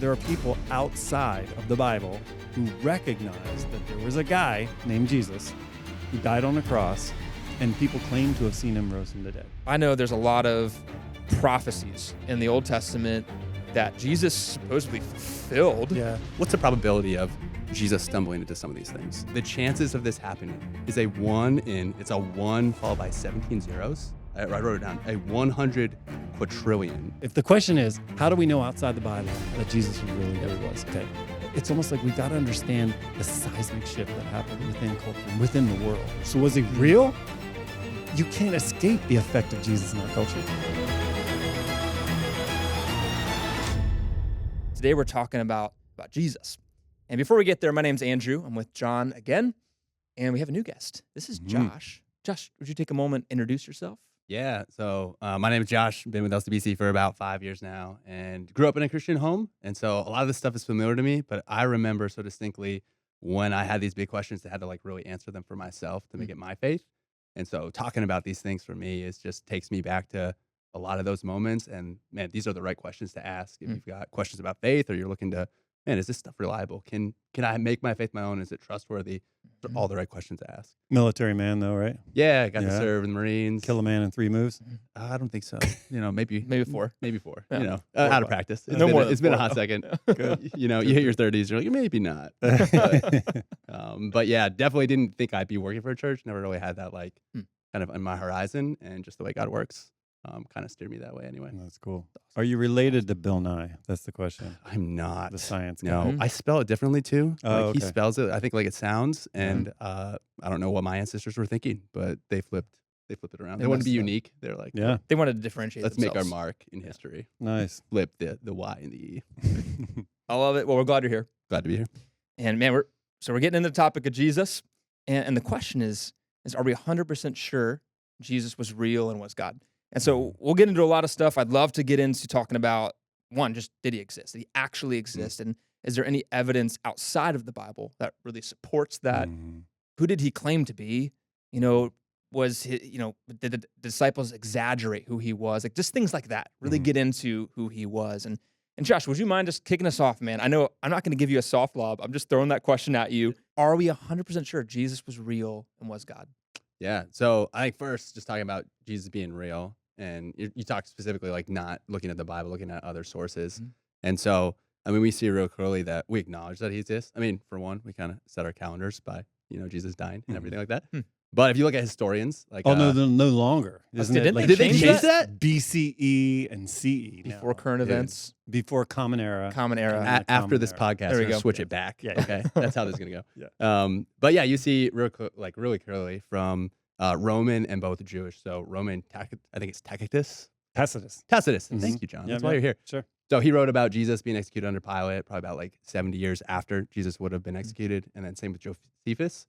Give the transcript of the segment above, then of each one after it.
There are people outside of the Bible who recognize that there was a guy named Jesus who died on a cross, and people claim to have seen him rose from the dead. I know there's a lot of prophecies in the Old Testament that Jesus supposedly fulfilled. Yeah. What's the probability of Jesus stumbling into some of these things? The chances of this happening is it's a 1 followed by 17 zeros. I wrote it down, a 100 quadrillion. If the question is, how do we know outside the Bible that Jesus was really who he was? Okay. It's almost like we got to understand the seismic shift that happened within culture, within the world. So was he real? You can't escape the effect of Jesus in our culture. Today we're talking about Jesus. And before we get there, my name's Andrew. I'm with John again, and we have a new guest. This is Josh. Josh, would you take a moment, introduce yourself? Yeah, so my name is Josh. Been with LCBC for about 5 years now and grew up in a Christian home. And so a lot of this stuff is familiar to me, but I remember so distinctly when I had these big questions that had to like really answer them for myself to make it my faith. And so talking about these things for me is just takes me back to a lot of those moments. And man, these are the right questions to ask. If you've got questions about faith or you're looking to, man, is this stuff reliable? Can I make my faith my own? Is it trustworthy? They're all the right questions to ask. Military man, though, right? Yeah, I got to serve in the Marines. Kill a man in 3 moves. I don't think so. Maybe 4. Maybe 4. Yeah. Out of practice. It's been a hot second. Good. You hit your 30s, you're like, maybe not. But yeah, definitely didn't think I'd be working for a church. Never really had that like kind of on my horizon, and just the way God works kind of steered me that way anyway. That's cool. Are you related to Bill Nye? That's the question. I'm not. The science guy. No, I spell it differently too. Oh, He spells it, I think, like it sounds, and I don't know what my ancestors were thinking, but they flipped it around. They wanted to be unique. They're like, Yeah. They wanted to differentiate let's themselves. make our mark in history. Nice. Flip the Y and the E. I love it. Well, we're glad you're here. Glad to be here. And man, we're getting into the topic of Jesus. And the question is are we 100% sure Jesus was real and was God? And so we'll get into a lot of stuff. I'd love to get into talking about, one, just did he exist? Did he actually exist? And is there any evidence outside of the Bible that really supports that? Who did he claim to be? Was he, did the disciples exaggerate who he was? Like just things like that. Really get into who he was. And Josh, would you mind just kicking us off, man? I know I'm not going to give you a soft lob. I'm just throwing that question at you. Are we 100% sure Jesus was real and was God? Yeah. So I think first, just talking about Jesus being real, and you talked specifically like not looking at the Bible, looking at other sources. And so, I mean, we see real clearly that we acknowledge that he exists. I mean, for one, we kind of set our calendars by, Jesus dying and everything like that. But if you look at historians, like no longer. Isn't it? Did they change that? BCE and CE Before current events, before Common Era. Common Era. After this podcast, There we we're go. switch it back. Yeah. Okay, that's how this is gonna go. Yeah. But yeah, you see really clearly from Roman and both Jewish. So Roman, I think it's Tacitus. Tacitus. Thank you, John. That's why you're here. Sure. So he wrote about Jesus being executed under Pilate, probably about like 70 years after Jesus would have been executed, and then same with Josephus.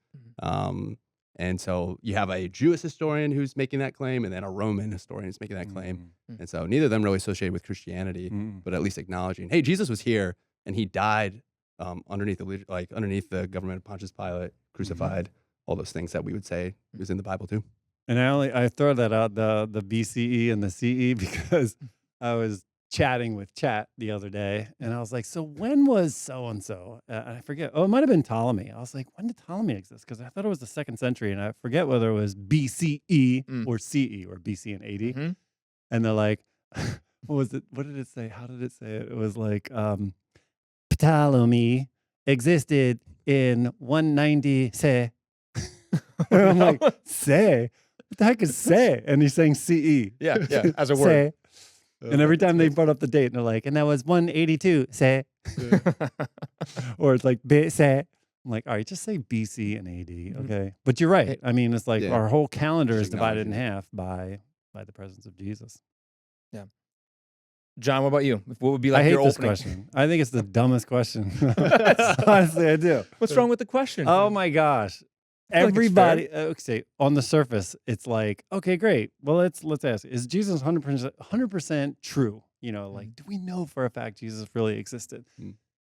And so you have a Jewish historian who's making that claim, and then a Roman historian who's making that claim. And so neither of them really associated with Christianity, but at least acknowledging, hey, Jesus was here, and he died underneath the government of Pontius Pilate, crucified. All those things that we would say was in the Bible too. And I throw that out, the BCE and the CE, because I was chatting with Chat the other day, and I was like, so when was so-and-so? I forget. Oh, it might have been Ptolemy. I was like, when did Ptolemy exist? Because I thought it was the 2nd century, and I forget whether it was BCE or CE, or BC and AD. And they're like, what was it? What did it say? How did it say it? It was like, Ptolemy existed in 190 say. And I'm like, say? What the heck is say? And he's saying CE. Yeah, as a word. Say. And every time they brought up the date, and they're like, and that was 182, say. Or it's like, say. I'm like, all right, just say BC and AD, okay? But you're right. I mean, it's like our whole calendar is divided in half by the presence of Jesus. Yeah. John, what about you? What would be like I hate your this opening question. I think it's the dumbest question. Honestly, I do. What's wrong with the question? Oh my gosh. feel like it's Everybody, okay, on the surface, it's like, okay, great. Well, let's ask: is Jesus 100% true? Like, do we know for a fact Jesus really existed?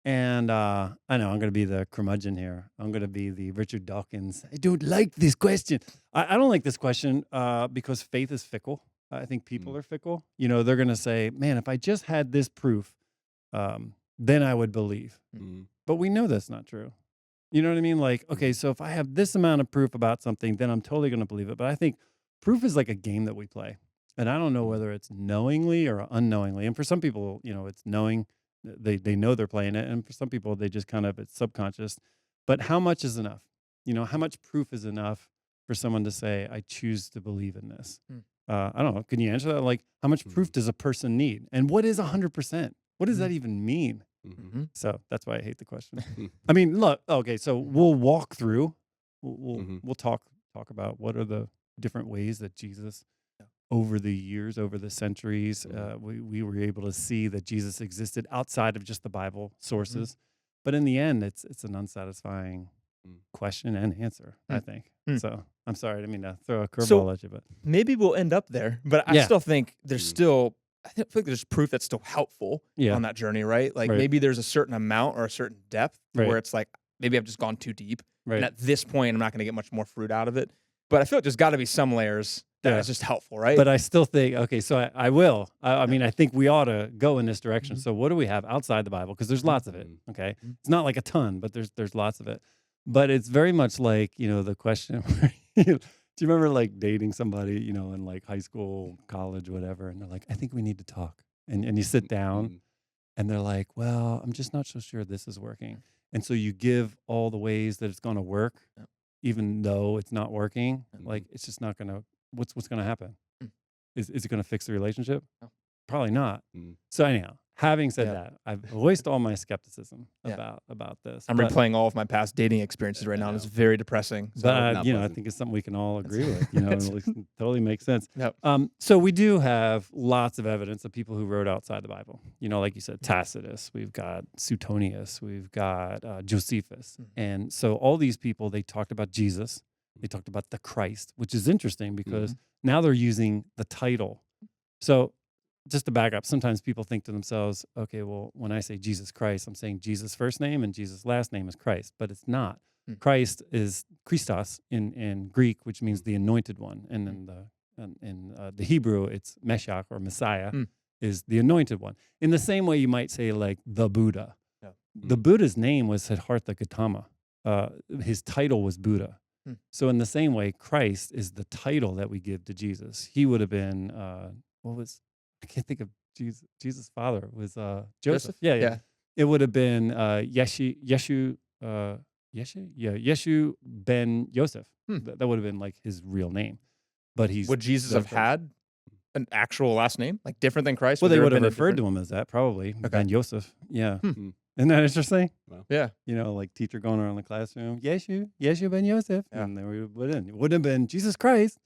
And I know I'm going to be the curmudgeon here. I'm going to be the Richard Dawkins. I don't like this question. I don't like this question because faith is fickle. I think people are fickle. They're going to say, man, if I just had this proof, then I would believe. Mhm. But we know that's not true. You know what I mean? Like, okay, Mhm. so if I have this amount of proof about something, then I'm totally going to believe it. But I think proof is like a game that we play. And I don't know Mhm. whether it's knowingly or unknowingly. And for some people, it's knowing, they know they're playing it. And for some people, they just kind of, it's subconscious. But how much is enough? How much proof is enough for someone to say, I choose to believe in this? Mm. I don't know. Can you answer that? Like, how much proof Mhm. does a person need? And what is 100%? What does Mhm. that even mean? Mhm. Mhm. So that's why I hate the question. Mhm. I mean, look, okay, so we'll walk through, Mhm. we'll talk about what are the different ways that Jesus, Yeah. over the years, over the centuries, Mhm. we were able to see that Jesus existed outside of just the Bible Mhm. sources. But in the end, it's an unsatisfying Mm. question and answer, I Mm. think. Mm. So I'm sorry, I didn't mean to throw a So curveball at you, but maybe we'll end up there, but I yeah, still think there's Mm. still, feel like there's proof that's still helpful yeah, on that journey, right? Like right, maybe there's a certain amount or a certain depth right, where it's like maybe I've just gone too deep, and right, at this point I'm not going to get much more fruit out of it. But I feel like there's got to be some layers that yeah. is just helpful, right? But I still think, okay, so I will. I Yeah. mean, I think we ought to go in this direction. Mhm. So what do we have outside the Bible? Because there's lots of it. Mhm. Okay, Mhm. it's not like a ton, but there's lots of it. But it's very much like the question. Do you remember like dating somebody, in like high school, college, whatever, and they're like, I think we need to talk, and you sit down, Mhm. and they're like, well, I'm just not so sure this is working, and so you give all the ways that it's going to work, Yeah. even though it's not working. Like Mhm. it's just not going to. What's going to happen? Mm. Is it going to fix the relationship? No. Probably not. Mhm. So anyhow, having said Yeah. that, I've voiced all my skepticism Yeah. about this. I'm but replaying all of my past dating experiences right I now, and it's know. very depressing. but So Not I pleasant. think it's something we can all it's, agree with. And it's, it totally makes sense. yep. So we do have lots of evidence of people who wrote outside the Bible. Like you said, Tacitus. We've got Suetonius. We've got Josephus. Mhm. And so all these people, they talked about Jesus. They talked about the Christ, which is interesting because now they're using the title. So just to back up, sometimes people think to themselves, okay, well, when I say Jesus Christ, I'm saying Jesus' first name and Jesus' last name is Christ, but it's not. Mm. Christ is Christos in Greek, which means Mm. the anointed one. And in the Hebrew, it's Meshach or Messiah Mm. is the anointed one. In the same way you might say like the Buddha. Yeah. The Buddha's name was Siddhartha Gautama. His title was Buddha. Mm. So in the same way, Christ is the title that we give to Jesus. He would have been, I can't think of Jesus' father was Joseph. Yeah, yeah. Yeah. It would have been Yeshu ben Yosef. Hmm. That would have been like his real name. But he's Would Jesus have had an actual last name, like different than Christ? well, they there would have been a referred different- to him as that probably. Okay. Ben Yosef. Yeah. Hmm. Isn't that interesting? Yeah. Like teacher going around the classroom, Yeshu ben Yosef. Yeah. And then we would put in. It wouldn't have been Jesus Christ.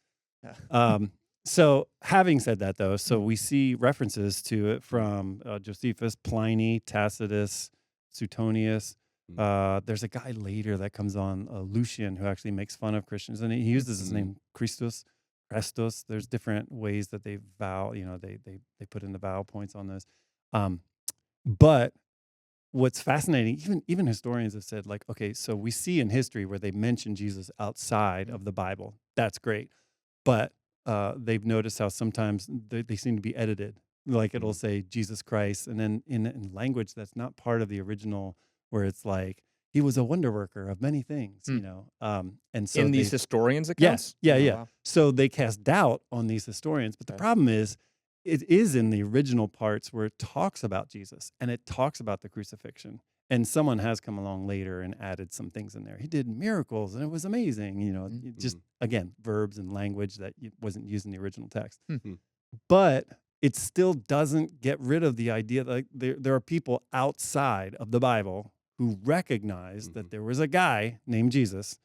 Yeah. So having said that, though, so we see references to it from Josephus, Pliny, Tacitus, Suetonius. There's a guy later that comes on, Lucian, who actually makes fun of Christians, and he uses his name Christus, Christus. There's different ways that they vow. They put in the vowel points on this. But what's fascinating, even historians have said, like, okay, so we see in history where they mention Jesus outside of the Bible. That's great. But they've noticed how sometimes they seem to be edited. Like it'll say Jesus Christ, and then in language that's not part of the original, where it's like he was a wonder worker of many things, And so in these historians' accounts? yeah. Oh, wow. So they cast doubt on these historians. But the Okay. problem is, it is in the original parts where it talks about Jesus and it talks about the crucifixion. And someone has come along later and added some things in there. He did miracles and it was amazing. It just, again, verbs and language that wasn't used in the original text. But it still doesn't get rid of the idea that there are people outside of the Bible who recognize that there was a guy named Jesus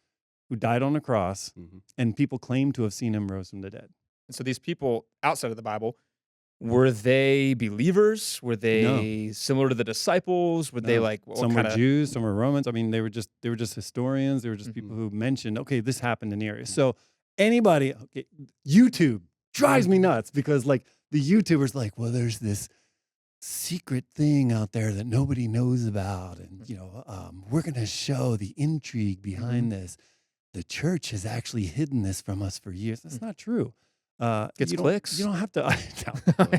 who died on the cross, and people claim to have seen him rose from the dead. And so these people outside of the Bible, were they believers? Were they similar to the disciples? Were they No. like what Some kind were of Jews, some were Romans. I mean, they were just historians. They were just people who mentioned, okay, this happened in the area. So anybody, YouTube drives me nuts because like the YouTubers like, well, there's this secret thing out there that nobody knows about, and we're going to show the intrigue behind this. The church has actually hidden this from us for years. That's not true. Gets you don't- clicks. You don't have to.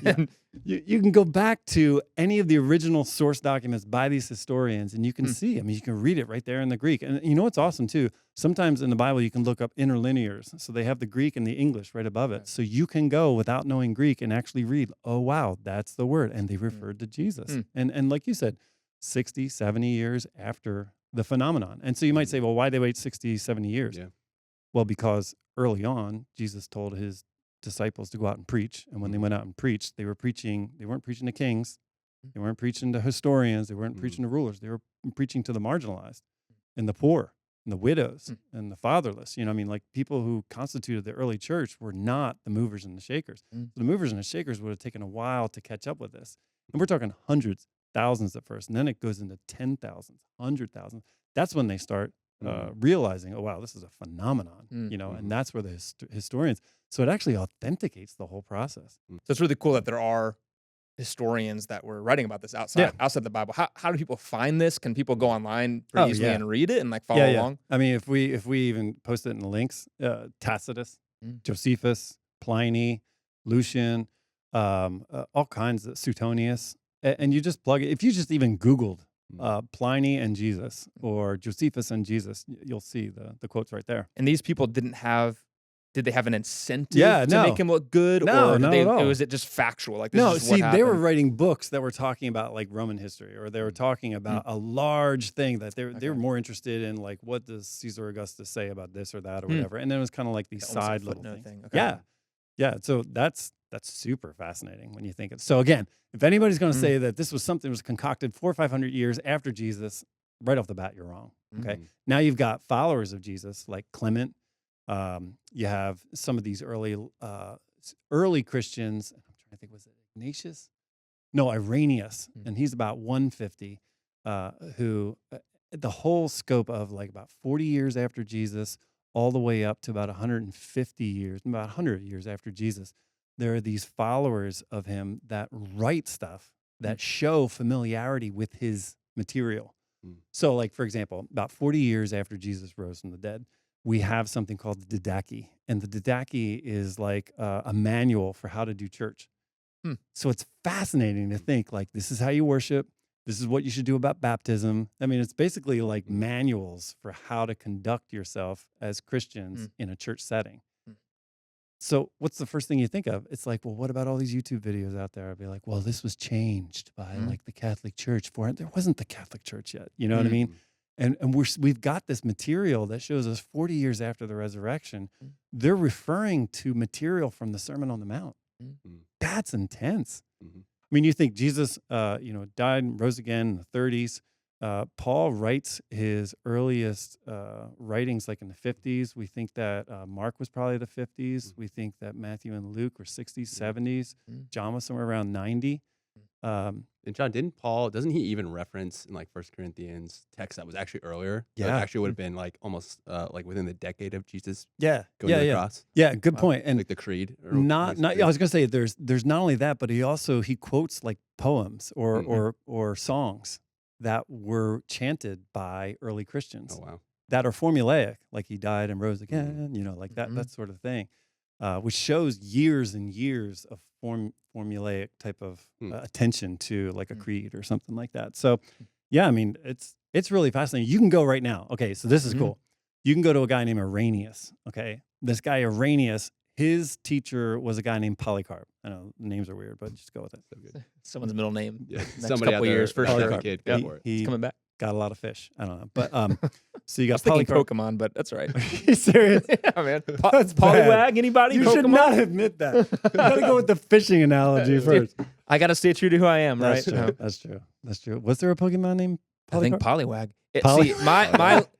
Yeah. You can go back to any of the original source documents by these historians, and you can see. I mean, you can read it right there in the Greek. And you know what's awesome too? Sometimes in the Bible, you can look up interlinears. So they have the Greek and the English right above it. Right. So you can go without knowing Greek and actually read, oh, wow, that's the word. And they referred to Jesus. And like you said, 60, 70 years after the phenomenon. And so you might say, well, why they wait 60, 70 years? Yeah. Well, because early on, Jesus told his disciples to go out and preach. And when they went out and preached, they weren't preaching to kings. They weren't preaching to historians. They weren't preaching to rulers. They were preaching to the marginalized and the poor and the widows and the fatherless. You know, I mean, like people who constituted the early church were not the movers and the shakers. So the movers and the shakers would have taken a while to catch up with this. And we're talking hundreds, thousands at first. And then it goes into 10,000s, 100,000. That's when they start realizing, oh, wow, this is a phenomenon, you know, and that's where the historians, so it actually authenticates the whole process. So it's really cool that there are historians that were writing about this outside the Bible. How do people find this? Can people go online pretty easily and read it and like follow along? I mean, if we even post it in the links, Tacitus, Josephus, Pliny, Lucian, all kinds of Suetonius, and you just plug it. If you just even Googled Pliny and Jesus or Josephus and Jesus, you'll see the quotes right there. And these people did they have an incentive to no. make him look good? No, or not at all. Was it just factual? Like, this No, is just what see, they were happened? writing books that were talking about like Roman history, or they were talking about a large thing that they were more interested in, like what does Caesar Augustus say about this or that or whatever. And then it was kind of like these Almost like side a little footnote things. thing. Okay. Yeah. So that's super fascinating when you think it. So again, if anybody's going to say that this was something that was concocted 400 or 500 years after Jesus, right off the bat, you're wrong. Okay. Now you've got followers of Jesus like Clement. You have some of these early Christians. I'm trying to think, was it Ignatius? No, Irenaeus, and he's about 150. Who the whole scope of like about 40 years after Jesus, all the way up to about 150 years, about 100 years after Jesus, there are these followers of him that write stuff that show familiarity with his material. So, like for example, about 40 years after Jesus rose from the dead, we have something called the Didache. And the Didache is like a manual for how to do church. So it's fascinating to think like, this is how you worship. This is what you should do about baptism. I mean, it's basically like manuals for how to conduct yourself as Christians in a church setting. So what's the first thing you think of? It's like, well, what about all these YouTube videos out there? I'd be like, well, this was changed by like the Catholic Church there wasn't the Catholic Church yet. You know what I mean? And we've got this material that shows us 40 years after the resurrection, they're referring to material from the Sermon on the Mount. That's intense. I mean, you think Jesus, died and rose again in the 30s. Paul writes his earliest writings like in the 50s. We think that Mark was probably the 50s. We think that Matthew and Luke were 60s, 70s. John was somewhere around 90. And John, doesn't he even reference in like 1 Corinthians text that was actually earlier? Yeah. That actually would have been like almost like within the decade of Jesus Yeah. going to the cross. Yeah, good point. And like the creed. Or not I was gonna say there's not only that, but he quotes like poems or songs that were chanted by early Christians. Oh wow. That are formulaic, like he died and rose again, like that sort of thing, which shows years and years of formulaic type of attention to like a creed or something like that. So, yeah, I mean, it's really fascinating. You can go right now. Okay, so this is cool. You can go to a guy named Irenaeus. Okay, this guy Irenaeus, his teacher was a guy named Polycarp. I know names are weird, but just go with it. So good. Someone's middle name. Yeah. Next Somebody couple out there, years for sure. Kid, Yeah. go for it. He It's coming back. got a lot of fish. I don't know, but so you I got was thinking Polycarp. Pokemon, but that's all right. Are you serious? Yeah, man. That's bad. Poliwag, anybody? You Pokemon? should not admit that. You got to go with the fishing analogy first. I got to stay true to who I am, That's right? true. That's true. That's true. Was there a Pokemon named I think Polycarp? Poliwag. See,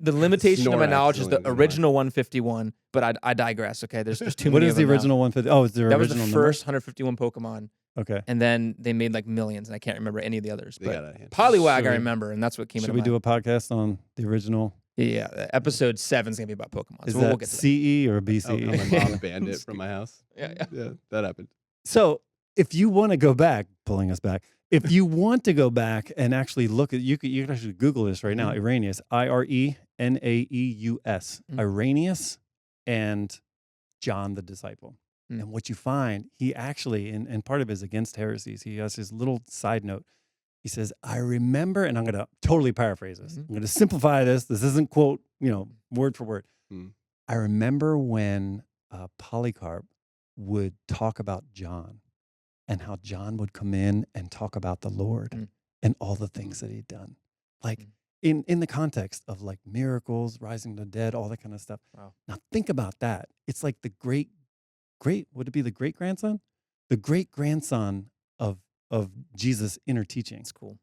the limitation of my Snorlax knowledge is the is in original 151, but I digress. Okay, there's too many. What is of the them now. original 150? Oh, it's the That was original the number? first 151 Pokemon, Okay. and then they made like millions, and I can't remember any of the others. They But got a handful. Poliwag, Should I we- remember, and that's what came Should into we mind. do a podcast on the original? Yeah, episode 7 is gonna be about Pokemon. Is So that we'll get to that. CE or Oh, BCE? my mom banned it from my house. Yeah. Yeah, that happened. So if you want to go back, pulling us back, if you want to go back and actually look at, you can actually Google this right now, Irenaeus, Irenaeus, Irenaeus, and John the disciple. And what you find, he actually, and part of it is against heresies, he has his little side note. He says, I remember, and I'm going to totally paraphrase this. I'm going to simplify this. This isn't quote, word for word. I remember when Polycarp would talk about John and how John would come in and talk about the Lord and all the things that he'd done. Like in the context of like miracles, rising the dead, all that kind of stuff. Wow. Now think about that. It's like the great, would it be the great-grandson? The great-grandson of Jesus' inner teaching. That's cool.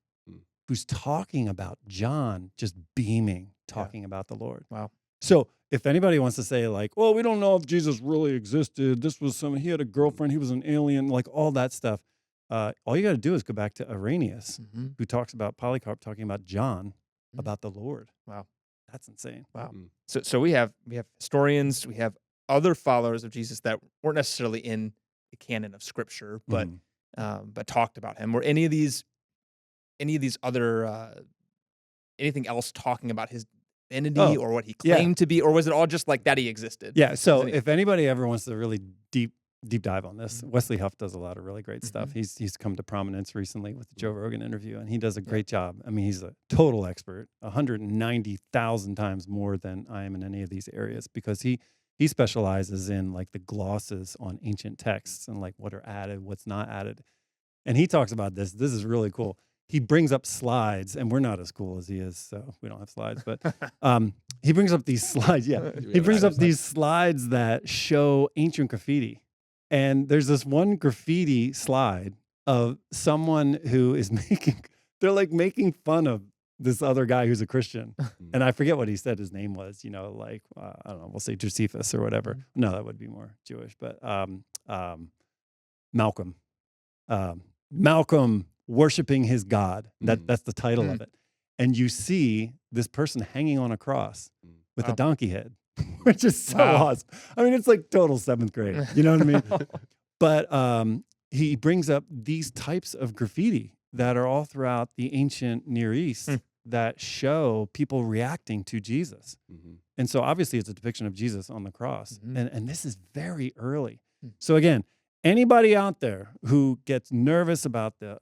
Who's talking about John just beaming, talking about the Lord. Wow. So if anybody wants to say like, well, we don't know if Jesus really existed. This was he had a girlfriend. He was an alien, like all that stuff. All you got to do is go back to Irenaeus, who talks about Polycarp talking about John, about the Lord. Wow. That's insane. Wow. So we have historians, we have other followers of Jesus that weren't necessarily in the canon of Scripture, but talked about him. Were any of these other anything else talking about his divinity or what he claimed to be, or was it all just like that he existed? Yeah. So if anybody ever wants to really deep dive on this, Wesley Huff does a lot of really great stuff. He's come to prominence recently with the Joe Rogan interview, and he does a great job. I mean, he's a total expert, 190,000 times more than I am in any of these areas, because he specializes in like the glosses on ancient texts and like what are added, what's not added. And he talks about this. This is really cool. He brings up slides, and we're not as cool as he is, so we don't have slides. But he brings up these slides. Yeah, he brings up these slides that show ancient graffiti. And there's this one graffiti slide of someone who is they're like making fun of this other guy who's a Christian. And I forget what he said his name was, like, I don't know, we'll say Josephus or whatever. No, that would be more Jewish, but Malcolm. Malcolm worshiping his God. That's the title of it. And you see this person hanging on a cross with a donkey head, which is so awesome. I mean, it's like total seventh grade. You know what I mean? But he brings up these types of graffiti that are all throughout the ancient Near East that show people reacting to Jesus. And so obviously it's a depiction of Jesus on the cross. And this is very early. So again, anybody out there who gets nervous about the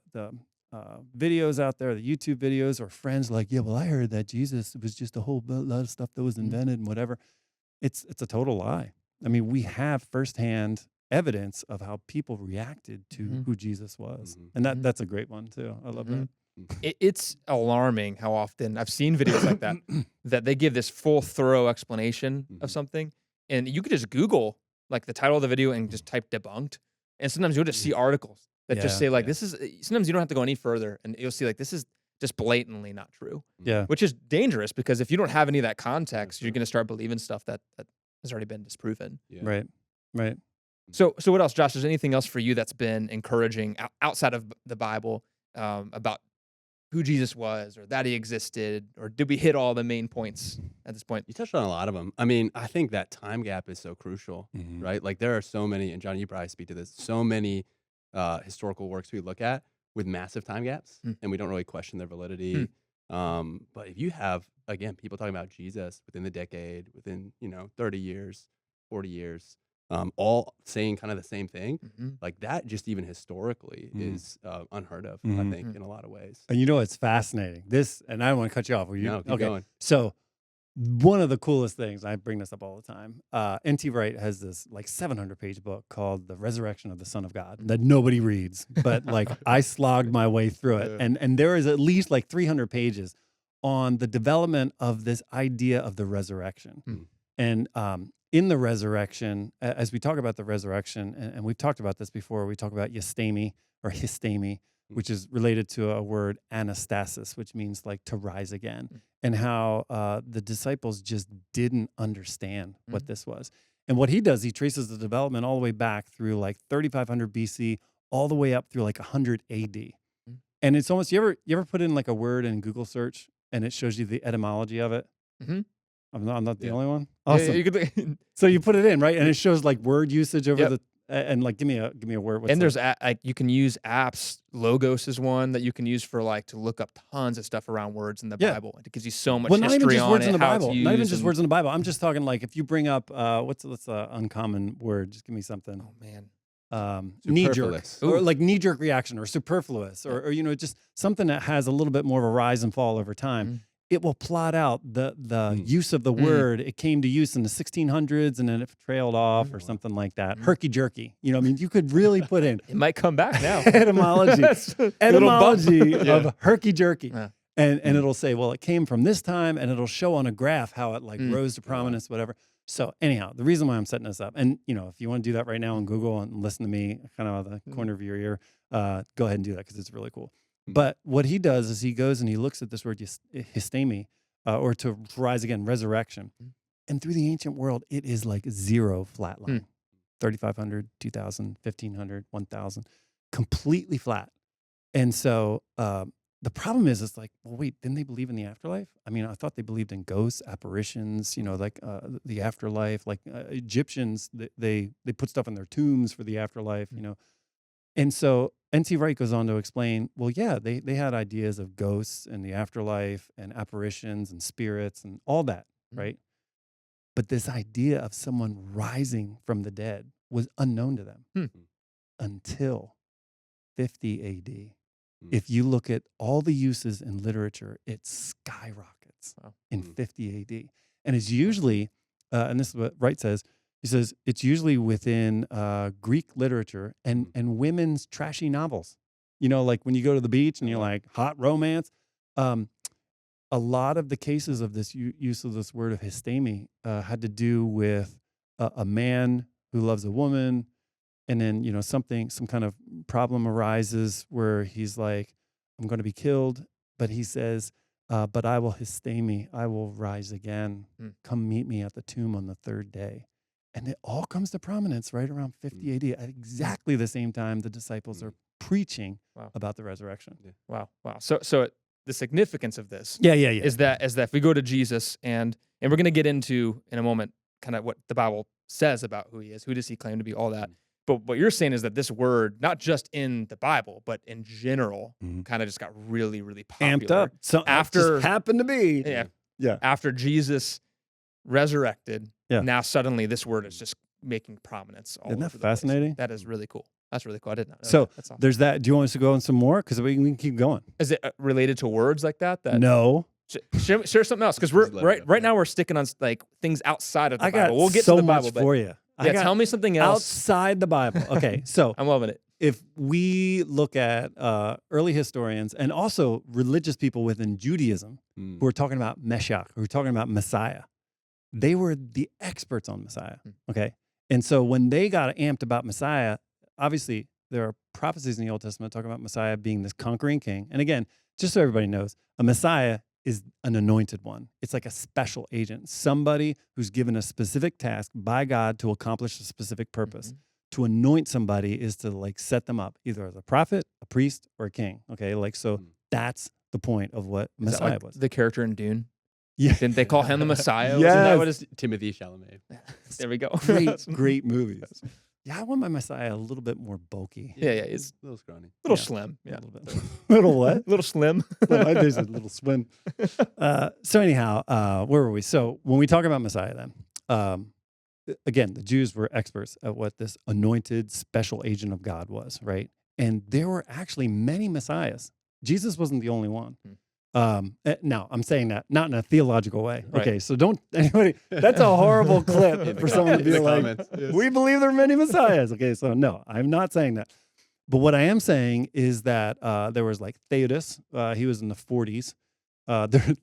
videos out there, the YouTube videos, or friends like, yeah, well, I heard that Jesus was just a whole lot of stuff that was invented and whatever. It's a total lie. I mean, we have firsthand evidence of how people reacted to who Jesus was. And that's a great one too. I love that. It's alarming how often I've seen videos like that, that they give this full, thorough explanation of something. And you could just Google like the title of the video and just type debunked. And sometimes you'll just see articles that just say like, this is, sometimes you don't have to go any further and you'll see like, this is just blatantly not true. Yeah. Which is dangerous, because if you don't have any of that context, you're going to start believing stuff that has already been disproven. Right. Right. So what else, Josh? Is there anything else for you that's been encouraging outside of the Bible about who Jesus was, or that he existed, or did we hit all the main points at this point? You touched on a lot of them. I mean, I think that time gap is so crucial, right? Like there are so many, and John, you probably speak to this, so many historical works we look at with massive time gaps, and we don't really question their validity. But if you have, again, people talking about Jesus within the decade, within 30 years, 40 years, all saying kind of the same thing, like that just even historically is unheard of, I think, in a lot of ways. And it's fascinating. And I don't want to cut you off. No, keep going. So one of the coolest things, I bring this up all the time, N.T. Wright has this like 700-page book called The Resurrection of the Son of God that nobody reads, but like I slogged my way through it. And there is at least like 300 pages on the development of this idea of the resurrection. And in the resurrection, as we talk about the resurrection, and we've talked about this before, we talk about yastemi or histemi, which is related to a word anastasis, which means like to rise again, and how the disciples just didn't understand what this was. And what he does, he traces the development all the way back through like 3500 BC, all the way up through like 100 AD. And it's almost, you ever put in like a word in Google search and it shows you the etymology of it? I'm not the only one. Awesome. Yeah, so you put it in, right? And it shows like word usage over and like, give me a word. What's And the- there's like you can use apps. Logos is one that you can use for like to look up tons of stuff around words in the Yeah. Bible. It gives you so much well, not history even just on words it, in the how it's Bible. Not even used, just and- words in the Bible. I'm just talking like if you bring up what's an uncommon word? Just give me something. Oh man, Knee jerk, Superfluous. or Ooh. like knee jerk reaction, or superfluous, or just something that has a little bit more of a rise and fall over time. Mhm. It will plot out the Mm. use of the Mm. word. It came to use in the 1600s, and then it trailed off, or Mm. something like that. Mm. Herky jerky. You know, I mean, you could really put in it might come back now. etymology, That's a little bump. etymology Yeah. of herky jerky. Yeah. And Mm. it'll say, well, it came from this time, and it'll show on a graph how it like Mm. rose to wow. prominence, whatever. So anyhow, the reason why I'm setting this up, and if you want to do that right now on Google and listen to me kind of out of the corner of your ear, go ahead and do that because it's really cool. Mm. But what he does is he goes and he looks at this word histemi, or to rise again, resurrection. Mm. And through the ancient world, it is like zero flat line. 3,500, 2,000, 1,500, 1,000, completely flat. And so the problem is, it's like, well, wait, didn't they believe in the afterlife? I mean, I thought they believed in ghosts, apparitions, like the afterlife. Like Egyptians, they put stuff in their tombs for the afterlife, And so N.T. Wright goes on to explain, well, yeah, they had ideas of ghosts and the afterlife and apparitions and spirits and all that, Mhm. right? But this idea of someone rising from the dead was unknown to them until 50 AD. Mm. If you look at all the uses in literature, it skyrockets Wow. in Mm. 50 AD. And it's usually, and this is what Wright says, he says it's usually within Greek literature and women's trashy novels. Like when you go to the beach and you're like, hot romance. A lot of the cases of this use of this word of histemi had to do with a man who loves a woman, and then some kind of problem arises where he's like, I'm going to be killed, but he says, but I will histemi, I will rise again. Mm. Come meet me at the tomb on the third day. And it all comes to prominence right around 50 AD. At exactly the same time the disciples are preaching Wow. about the resurrection. Wow. So the significance of this Yeah. is that if we go to Jesus and we're going to get into in a moment kind of what the Bible says about who he is, who does he claim to be, all that. But what you're saying is that this word, not just in the Bible, but in general, kind of just got really, really popular. Amped up. So After- just happened to be. Yeah. After Jesus resurrected, Yeah. now suddenly this word is just making prominence all Isn't that over the place. fascinating? That is really cool. That's really cool. I did not know So that. That's awesome. there's that. Do you want us to go on some more? Because we can keep going. Is it related to words like that? No. Share something else, because Just let it right go. now we're sticking on like things outside of the I got Bible. We'll get so to the Bible, much but for you. I yeah, got tell me something else. outside the Bible. Okay, so I'm loving it. if we look at early historians and also religious people within Judaism Mm. who are talking about Meshiach, who are talking about Messiah, they were the experts on Messiah. Okay, and so when they got amped about Messiah, obviously there are prophecies in the Old Testament talking about Messiah being this conquering king. And again, just so everybody knows, a Messiah is an anointed one. It's like a special agent, somebody who's given a specific task by God to accomplish a specific purpose. To anoint somebody is to like set them up either as a prophet, a priest, or a king. Okay, like so that's the point of what Is that Messiah like was. the character in Dune? Yeah, Didn't they call him the Messiah? Yes. Wasn't that what his, Timothy Chalamet. there we go. great movies. Yeah, I want my Messiah a little bit more bulky. Yeah, it's a little scrawny. a little Yeah. slim. A Yeah, little bit. Little what? a little slim. There's a little swim. So anyhow, where were we? So when we talk about Messiah, then again, the Jews were experts at what this anointed special agent of God was, right? And there were actually many messiahs. Jesus wasn't the only one. Now I'm saying that not in a theological way. Right. Okay, so don't anybody. That's a horrible clip for someone to be like, comments, yes. "We believe there are many messiahs." Okay, so no, I'm not saying that. But what I am saying is that there was like Tacitus. He was in the 40s.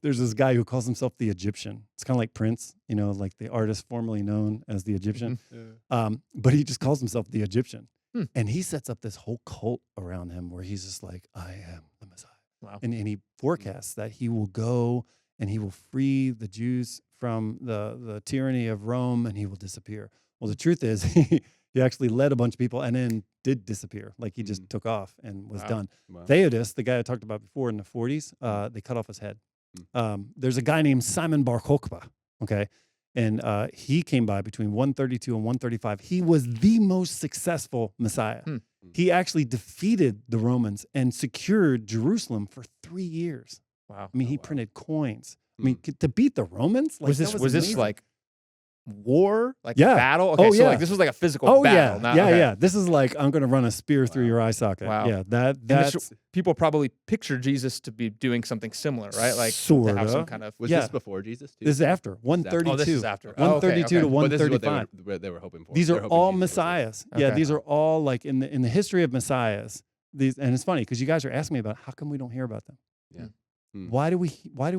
There's this guy who calls himself the Egyptian. It's kind of like Prince, like the artist formerly known as the Egyptian. But he just calls himself the Egyptian. And he sets up this whole cult around him where he's just like, I am the Messiah. Wow. And he forecasts that he will go and he will free the Jews from the tyranny of Rome and he will disappear. Well, the truth is he actually led a bunch of people and then did disappear. Like he just took off and was done. Wow. Tacitus, the guy I talked about before in the 40s, they cut off his head. There's a guy named Simon Bar Kokhba, okay? And he came by between 132 and 135. He was the most successful Messiah. He actually defeated the Romans and secured Jerusalem for 3 years. Wow. I mean, he printed coins. I mean, to beat the Romans? Like, Was this amazing. like war? Like Yeah. battle? Okay, Oh, so yeah. like this was like a physical Oh, battle. yeah. Okay. Yeah. This is like, I'm going to run a spear through your eye socket. Wow. Yeah, And that's people probably picture Jesus to be doing something similar, right? Like to Sorta. have some kind of. Was Yeah. this before Jesus too? this is after 132. Oh, this is after. Oh, 132 to okay. But this is 135. what they were hoping for. These They're are hoping all Jesus was it. messiahs. Yeah, Okay. these are all like in the history of messiahs. These, and it's funny because you guys are asking me about how come we don't hear about them. Yeah. Why do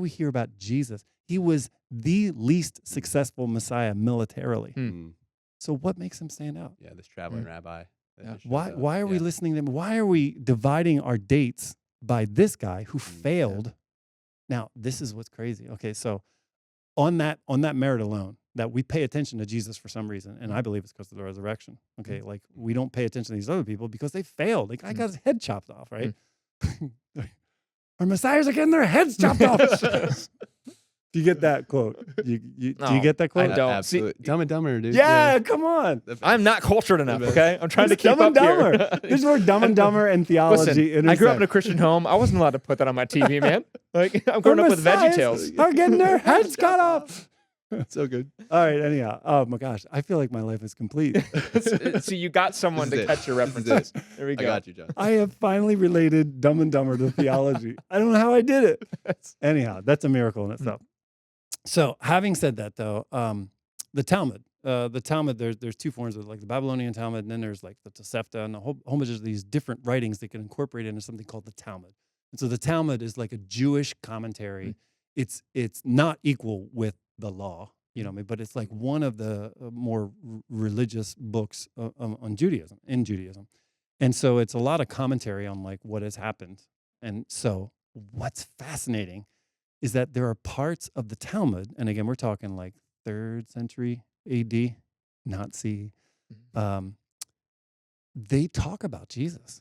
we hear about Jesus? He was the least successful Messiah militarily. So what makes him stand out? Yeah, this traveling rabbi. that just shows Why up. why are we Yeah. listening to them? Why are we dividing our dates by this guy who failed? Now, this is what's crazy. Okay, so on that merit alone, that we pay attention to Jesus for some reason, and I believe it's because of the resurrection. Okay, like we don't pay attention to these other people because they failed. The guy got his head chopped off, right? Our messiahs are getting their heads chopped off. Do you get that quote? Do you No, get that quote? I don't. Absolutely. Dumb and Dumber, dude. Yeah, come on. I'm not cultured enough. Okay, I'm trying to It's keep Dumb and up here. Dumber. There's more Dumb and Dumber and theology. Listen, I grew up in a Christian home. I wasn't allowed to put that on my TV, man. Like I'm growing up with Veggie Tales. Are getting their heads cut off. So good. All right. Anyhow, oh my gosh, I feel like my life is complete. So you got someone This to is catch your it. This is references. it. There we I go. got you, John. I have finally related Dumb and Dumber to theology. I don't know how I did it. Anyhow, that's a miracle in itself. So, having said that, though, the Talmud, there's two forms of it, like the Babylonian Talmud, and then there's like the Tosefta, and a whole bunch of these different writings that get incorporated into something called the Talmud. And so, the Talmud is like a Jewish commentary. It's not equal with the law, but it's like one of the more religious books on Judaism, in Judaism. And so, it's a lot of commentary on like what has happened. And so, what's fascinating is that there are parts of the Talmud, and again, we're talking like 3rd century AD, not CE. They talk about Jesus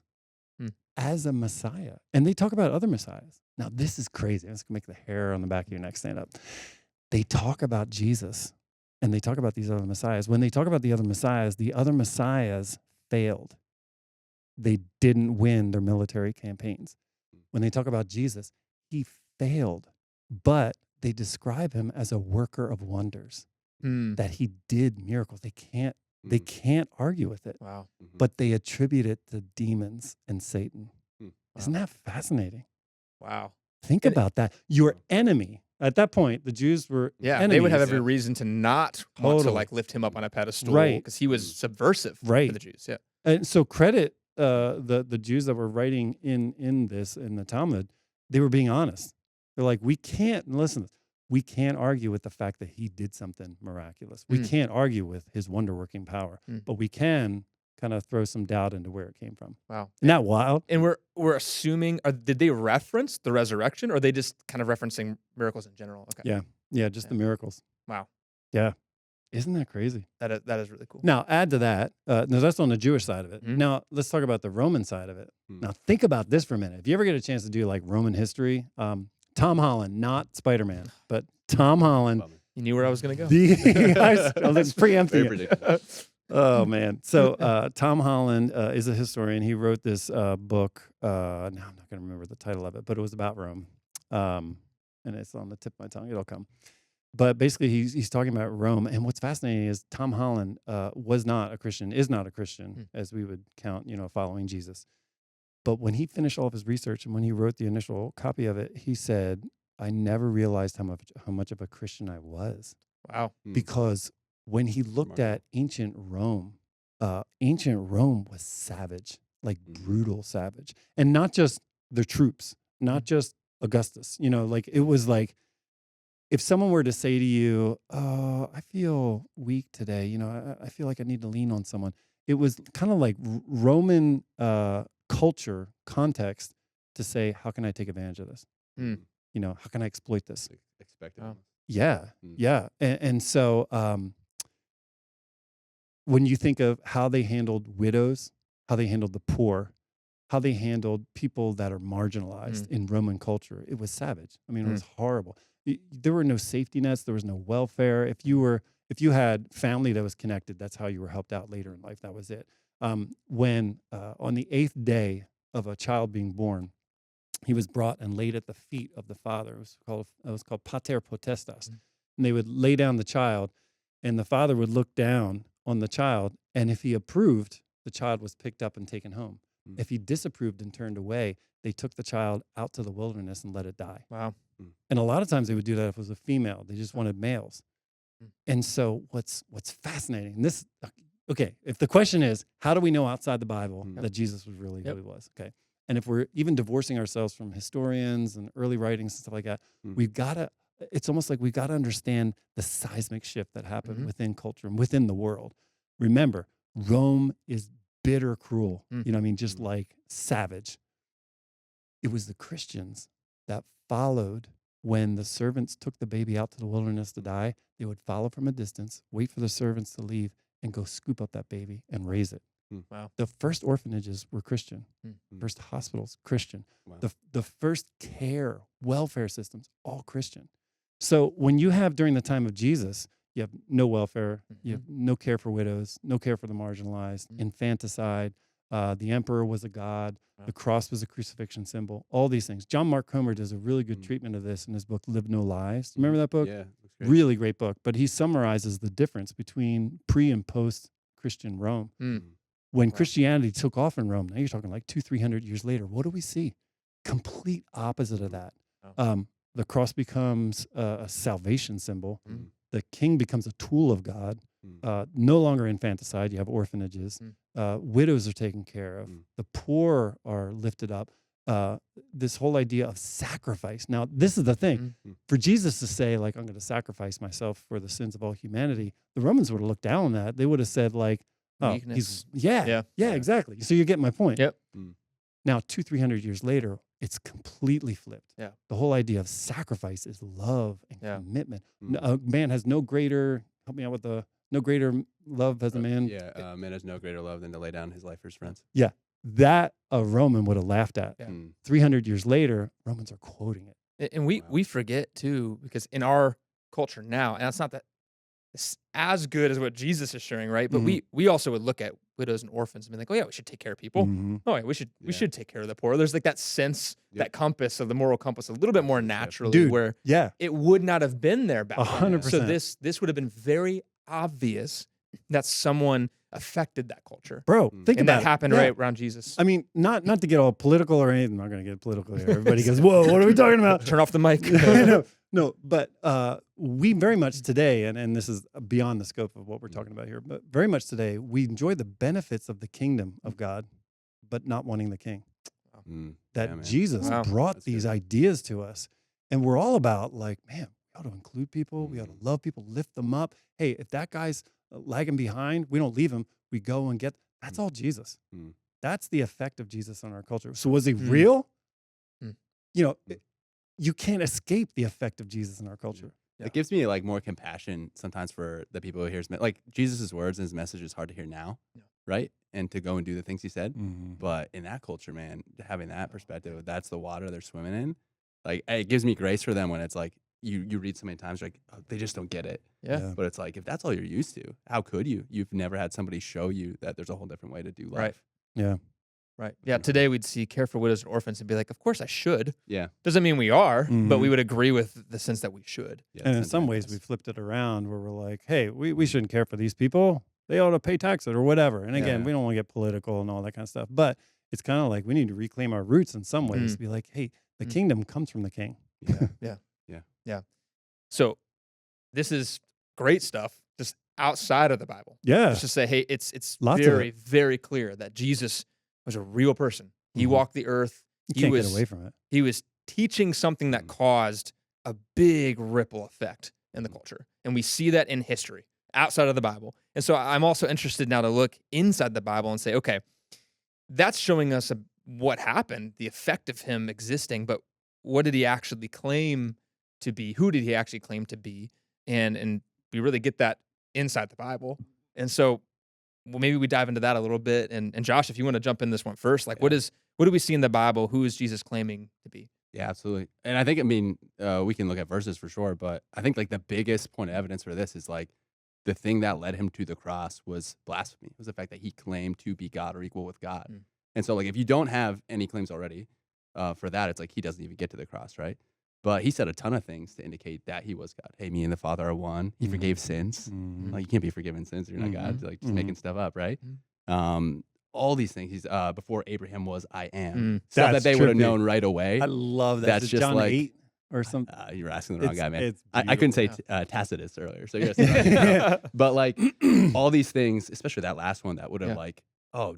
as a Messiah, and they talk about other Messiahs. Now, this is crazy. This can make the hair on the back of your neck stand up. They talk about Jesus, and they talk about these other Messiahs. When they talk about the other Messiahs failed. They didn't win their military campaigns. When they talk about Jesus, he failed. But they describe him as a worker of wonders, that he did miracles. They can't argue with it, Wow. but they attribute it to demons and Satan. Isn't that fascinating? Wow. Think about that. Your enemy, at that point, the Jews were Yeah, they would have enemies. every reason to not want to Totally. like lift him up on a pedestal, Right. Because he was subversive Right. for the Jews. Yeah. And so credit the Jews that were writing in the Talmud, they were being honest. They're like, we can't argue with the fact that he did something miraculous. We can't argue with his wonder-working power, but we can kind of throw some doubt into where it came from. Wow. Isn't that wild? And we're assuming, did they reference the resurrection, or are they just kind of referencing miracles in general? Okay. Yeah, just the miracles. Wow. Yeah. Isn't that crazy? That is really cool. Now, add to that, no, that's on the Jewish side of it. Now, let's talk about the Roman side of it. Now, think about this for a minute. If you ever get a chance to do like Roman history, Tom Holland, not Spider-Man, but Tom Holland. You knew where I was going to go. I was preempting Very it. predictable. Oh, man. So Tom Holland is a historian. He wrote this book. Now I'm not going to remember the title of it, but it was about Rome. And it's on the tip of my tongue. It'll come. But basically, he's talking about Rome. And what's fascinating is Tom Holland was not a Christian, is not a Christian, as we would count, following Jesus. But when he finished all of his research and when he wrote the initial copy of it, he said, I never realized how much of a Christian I was. Wow. Because when he looked at ancient Rome was savage, like brutal savage. And not just their troops, not just Augustus. Like it was like, if someone were to say to you, oh, I feel weak today, I feel like I need to lean on someone. It was kind of like Roman culture context to say, how can I take advantage of this? How can I exploit this? Expected. Wow. Yeah. And so when you think of how they handled widows, how they handled the poor, how they handled people that are marginalized in Roman culture. It was savage. I mean, it was horrible. There were no safety nets. There was no welfare. If you had family that was connected, that's how you were helped out later in life. That was it. When on the 8th day of a child being born, he was brought and laid at the feet of the father. It was called pater potestas. And they would lay down the child, and the father would look down on the child, and if he approved, the child was picked up and taken home. If he disapproved and turned away, they took the child out to the wilderness and let it die. Wow. And a lot of times they would do that if it was a female. They just wanted males. And so what's fascinating, and this, okay, if the question is, how do we know outside the Bible that Jesus was really who he was? Okay. And if we're even divorcing ourselves from historians and early writings and stuff like that, we've got to, it's almost like we've got to understand the seismic shift that happened within culture and within the world. Remember, Rome is bitter cruel, you know what I mean? Just like savage. It was the Christians that followed when the servants took the baby out to the wilderness to die. They would follow from a distance, wait for the servants to leave, and go scoop up that baby and raise it. Wow. The first orphanages were Christian. First hospitals, Christian. Wow. The first care, welfare systems, all Christian. So when you have, during the time of Jesus, you have no welfare, you have no care for widows, no care for the marginalized, infanticide, the emperor was a god, the cross was a crucifixion symbol, all these things. John Mark Comer does a really good treatment of this in his book, Live No Lies. Remember that book? Yeah. That's great. Really great book. But he summarizes the difference between pre and post-Christian Rome. When Christianity took off in Rome, now you're talking like 200-300 years later, what do we see? Complete opposite of that. The cross becomes a salvation symbol. The king becomes a tool of God. No longer infanticide. You have orphanages. Widows are taken care of. The poor are lifted up. This whole idea of sacrifice. Now, this is the thing. For Jesus to say, like, I'm going to sacrifice myself for the sins of all humanity, the Romans would have looked down on that. They would have said, like, oh, Weakness. yeah, exactly. So you get my point. Yep. Now, 200-300 years later, it's completely flipped. Yeah. The whole idea of sacrifice is love and commitment. A man has no greater, help me out with no greater love as a man. Man has no greater love than to lay down his life for his friends. Yeah. That a Roman would have laughed at. 300 years later, Romans are quoting it. And we forget too, because in our culture now, and that's not that it's as good as what Jesus is sharing, right? But we also would look at widows and orphans and be like, oh yeah, we should take care of people. Oh, yeah, we should take care of the poor. There's like that sense, that compass of the moral compass, a little bit more naturally, where it would not have been there back then. 100%. So this would have been very obvious that someone affected that culture. Bro, think and about that happened right around Jesus. I mean, not to get all political or anything. I'm not going to get political here. Everybody goes, whoa, what are we talking about? Turn off the mic. No, but we very much today, and this is beyond the scope of what we're talking about here, but very much today, we enjoy the benefits of the kingdom of God, but not wanting the king. Jesus brought these ideas to us, and we're all about like, man, we ought to include people, we ought to love people, lift them up. Hey, if that guy's lagging behind, we don't leave him. We go and get, that's all Jesus. That's the effect of Jesus on our culture. So was he real? You know, you can't escape the effect of Jesus in our culture. It gives me like more compassion sometimes for the people who hear his, like Jesus's words and his message is hard to hear now, right? And to go and do the things he said. But in that culture, man, having that perspective, that's the water they're swimming in. Like it gives me grace for them when it's like you read so many times, like oh, they just don't get it. But it's like if that's all you're used to, how could you? You've never had somebody show you that there's a whole different way to do life. Right. Yeah. Today we'd see care for widows and orphans and be like, of course I should. Yeah. Doesn't mean we are, but we would agree with the sense that we should. And in some ways we flipped it around where we're like, hey, we shouldn't care for these people. They ought to pay taxes or whatever. And again, we don't want to get political and all that kind of stuff. But it's kind of like we need to reclaim our roots in some ways to be like, hey, the kingdom comes from the king. Yeah. So this is great stuff just outside of the Bible. Yeah. Let's just say, hey, it's Lots very, very clear that Jesus was a real person. He walked the earth. You can't get away from it. He was teaching something that caused a big ripple effect in the culture. And we see that in history outside of the Bible. And so I'm also interested now to look inside the Bible and say, okay, that's showing us what happened, the effect of him existing, but what did he actually claim to be? Who did he actually claim to be? And we really get that inside the Bible. And so maybe we dive into that a little bit. And Josh, if you want to jump in this one first, like what is what do we see in the Bible? Who is Jesus claiming to be? Yeah, absolutely. And I think, I mean, we can look at verses for sure, but I think like the biggest point of evidence for this is like the thing that led him to the cross was blasphemy. It was the fact that he claimed to be God or equal with God. Mm. And so like if you don't have any claims already for that, it's like he doesn't even get to the cross, right? But he said a ton of things to indicate that he was God. Hey, me and the Father are one. He forgave sins. Like you can't be forgiven sins if you're not God. Like just making stuff up, right? All these things. He's before Abraham was, I am. Stuff that That's they would have trippy. known right away. I love that. That's Is it just John like 8 or something. You were asking the wrong guy, man. It's I couldn't say beautiful. Tacitus earlier, so you're asking but like all these things, especially that last one, that would have like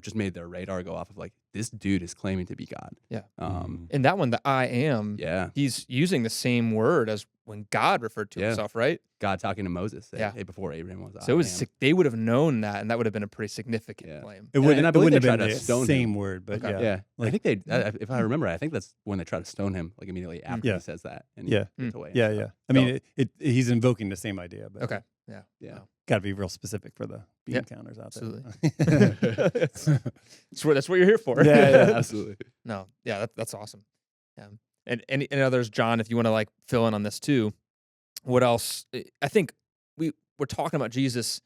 just made their radar go off of like this dude is claiming to be God. Yeah. And that one, the I am, he's using the same word as when God referred to himself, right? God talking to Moses, saying, hey, before Abraham was, so it was they would have known that, and that would have been a pretty significant claim. It wouldn't, I it believe wouldn't they have tried been to the stone same him. word, but I think they, if I remember, I think that's when they try to stone him, like immediately after he says that. And he gets away. I mean, he's invoking the same idea, but got to be real specific for the bean counters out there. Absolutely. That's what you're here for. Yeah, absolutely. No, that's awesome. And any others, John, if you want to like fill in on this too. What else? I think we're talking about Jesus.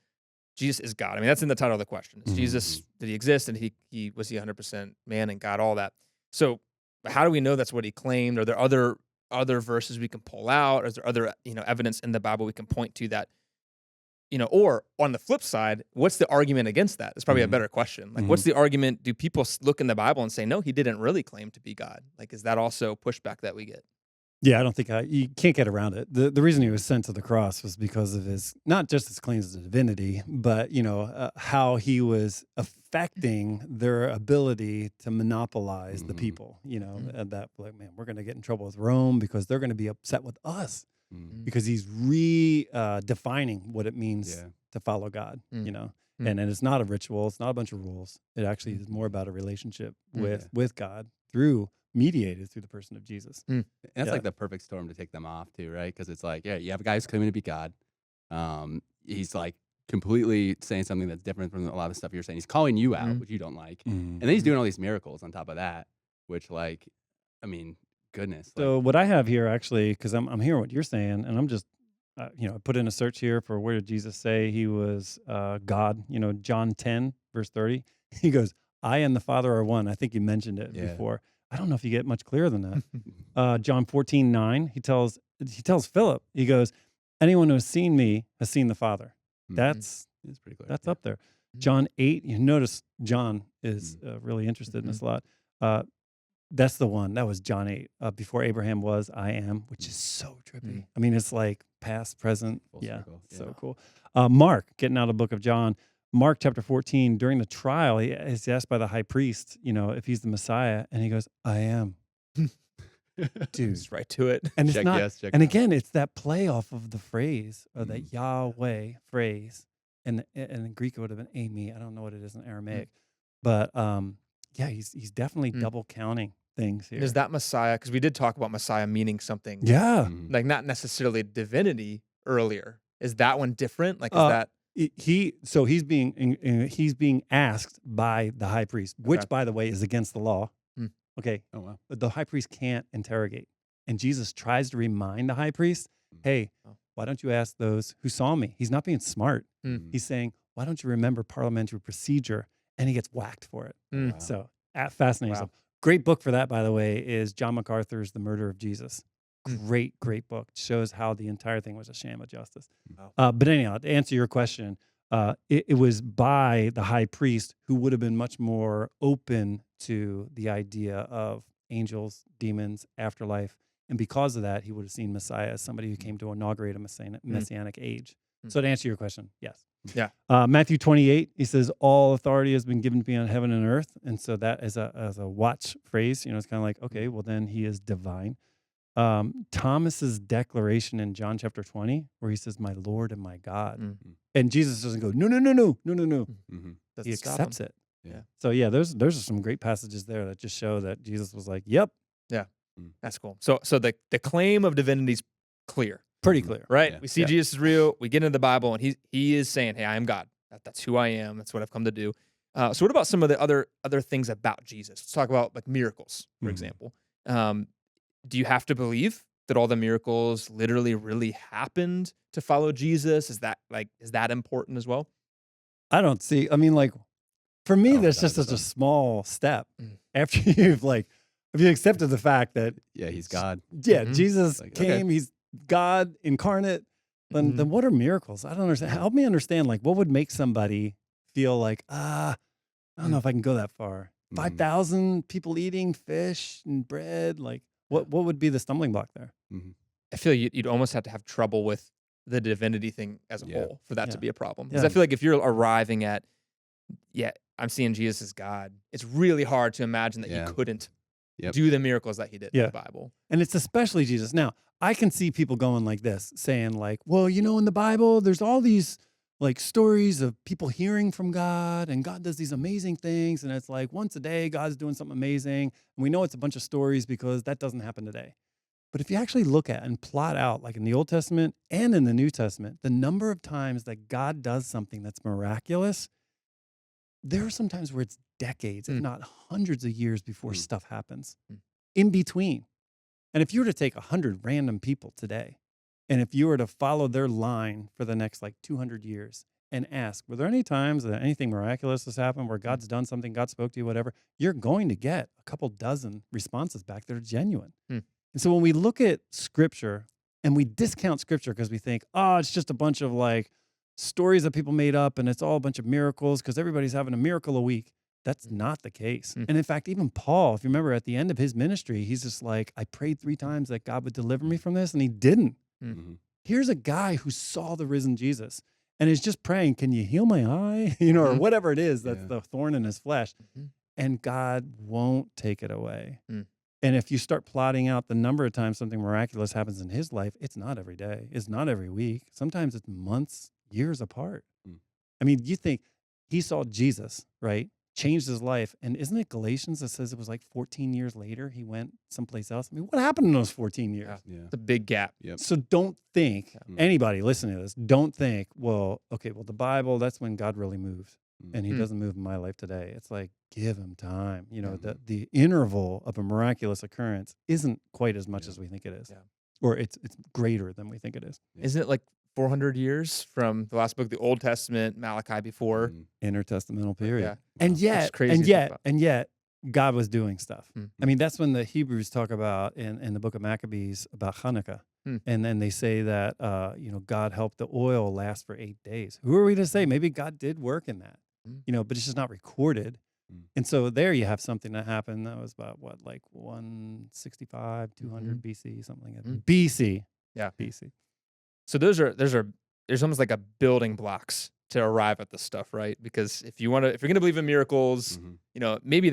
Jesus is God. I mean, that's in the title of the question. Is Jesus, did he exist? And he was he 100% man and God, all that. So how do we know that's what he claimed? Are there other verses we can pull out? Or is there other evidence in the Bible we can point to that, or on the flip side, what's the argument against that? It's probably a better question. Like, what's the argument? Do people look in the Bible and say, no, he didn't really claim to be God? Like, is that also pushback that we get? Yeah, I don't think you can't get around it. The reason he was sent to the cross was because of his, not just his claims to divinity, but, how he was affecting their ability to monopolize the people, that like, man, we're going to get in trouble with Rome because they're going to be upset with us because he's redefining what it means to follow God, And it's not a ritual. It's not a bunch of rules. It actually is more about a relationship with God mediated through the person of Jesus. And that's like the perfect storm to take them off too, right? Because it's like, you have a guy who's claiming to be God. He's like completely saying something that's different from a lot of the stuff you're saying. He's calling you out, which you don't like. And then he's doing all these miracles on top of that, which like, I mean, goodness. So what I have here actually, because I'm hearing what you're saying, and I'm just, I put in a search here for where did Jesus say he was God? John 10, verse 30. He goes, I and the Father are one. I think you mentioned it before. I don't know if you get much clearer than that. John 14:9, he tells Philip, he goes, anyone who has seen me has seen the Father. That's pretty clear. That's up there. John 8, you notice John is really interested in this a lot. That's the one. That was John 8. Before Abraham was, I am, which is so trippy. I mean, it's like past, present. Full circle. So cool. Mark, getting out of the book of John, Mark chapter 14, during the trial, he is asked by the high priest, if he's the Messiah, and he goes, I am. Dude. Just right to it. And it's Check not, yes, check and no. again, it's that play off of the phrase, or that Yahweh phrase, and in Greek it would have been Amy. I don't know what it is in Aramaic. But he's definitely double counting things here. Is that Messiah? Because we did talk about Messiah meaning something. Yeah. Like not necessarily divinity earlier. Is that one different? Like, is that? He's being asked by the high priest, which by the way is against the law. Okay. Oh wow. The high priest can't interrogate, and Jesus tries to remind the high priest, "Hey, why don't you ask those who saw me?" He's not being smart. He's saying, "Why don't you remember parliamentary procedure?" And he gets whacked for it. Wow. So fascinating stuff. Great book for that, by the way, is John MacArthur's The Murder of Jesus. Great book. Shows how the entire thing was a sham of justice. But anyhow, to answer your question, it was by the high priest who would have been much more open to the idea of angels, demons, afterlife. And because of that, he would have seen Messiah as somebody who came to inaugurate a messianic age. So to answer your question, yes. Yeah. Matthew 28, he says, all authority has been given to me on heaven and earth. And so that is as a watch phrase, it's kind of like, okay, well then he is divine. Thomas's declaration in John chapter 20, where he says, my Lord and my God. And Jesus doesn't go, no. He accepts it. Yeah. So yeah, there's some great passages there that just show that Jesus was like, yep. Yeah. That's cool. So the claim of divinity is clear. Pretty clear. Right? Yeah. We see Jesus is real. We get into the Bible and he is saying, hey, I am God. That's who I am. That's what I've come to do. So what about some of the other things about Jesus? Let's talk about like miracles, for example. Do you have to believe that all the miracles literally really happened to follow Jesus? Is that important as well? I don't see. I mean, like for me, Oh, that's just such a 1,000%. small step. Mm. After you've like, if you accepted the fact that Yeah, he's God. Mhm. Jesus Like, came, he's God incarnate, then what are miracles? I don't understand. Help me understand. Like, what would make somebody feel like, I don't know if I can go that far. Mhm. 5,000 people eating fish and bread. Like, what would be the stumbling block there? Mhm. I feel you'd almost have to have trouble with the divinity thing as a Yeah. whole for that to Yeah. be a problem. Because Yeah. I feel like if you're arriving at, I'm seeing Jesus as God, it's really hard to imagine that Yeah. he couldn't Yep. do the miracles that he did in Yeah. the Bible. And it's especially Jesus. Now, I can see people going like this, saying like, well, in the Bible, there's all these like stories of people hearing from God, and God does these amazing things. And it's like once a day, God's doing something amazing. And we know it's a bunch of stories because that doesn't happen today. But if you actually look at and plot out, like in the Old Testament and in the New Testament, the number of times that God does something that's miraculous, there are some times where it's decades, if not hundreds of years before stuff happens in between. And if you were to take 100 random people today, and if you were to follow their line for the next like 200 years and ask, were there any times that anything miraculous has happened where God's done something, God spoke to you, whatever, you're going to get a couple dozen responses back that are genuine. And so when we look at scripture and we discount scripture because we think, oh, it's just a bunch of like stories that people made up and it's all a bunch of miracles because everybody's having a miracle a week. That's not the case. And in fact, even Paul, if you remember at the end of his ministry, he's just like, I prayed 3 times that God would deliver me from this, and he didn't. Mhm. Here's a guy who saw the risen Jesus and is just praying, can you heal my eye? Or whatever it is that's Yeah. the thorn in his flesh. And God won't take it away. And if you start plotting out the number of times something miraculous happens in his life, it's not every day. It's not every week. Sometimes it's months, years apart. I mean, you think he saw Jesus, right? Changed his life. And isn't it Galatians that says it was like 14 years later he went someplace else? I mean, what happened in those 14 years? Yeah. It's a big gap. Yep. So don't think, anybody listening to this, don't think, well, the Bible, that's when God really moved. And he doesn't move in my life today. It's like, give him time. The interval of a miraculous occurrence isn't quite as much as we think it is. Yeah. Or it's greater than we think it is. Isn't it like 400 years from the last book, the Old Testament, Malachi before? Intertestamental period. Yeah. And That's yet, crazy and to think yet, about. and yet, God was doing stuff. I mean, that's when the Hebrews talk about in the book of Maccabees about Hanukkah. And then they say that, God helped the oil last for 8 days. Who are we to say? Maybe God did work in that, but it's just not recorded. And so there you have something that happened that was about 165, 200 BC, something like that. BC. Yeah. BC. So there's almost like a building blocks to arrive at this stuff, right? Because if you're going to believe in miracles, maybe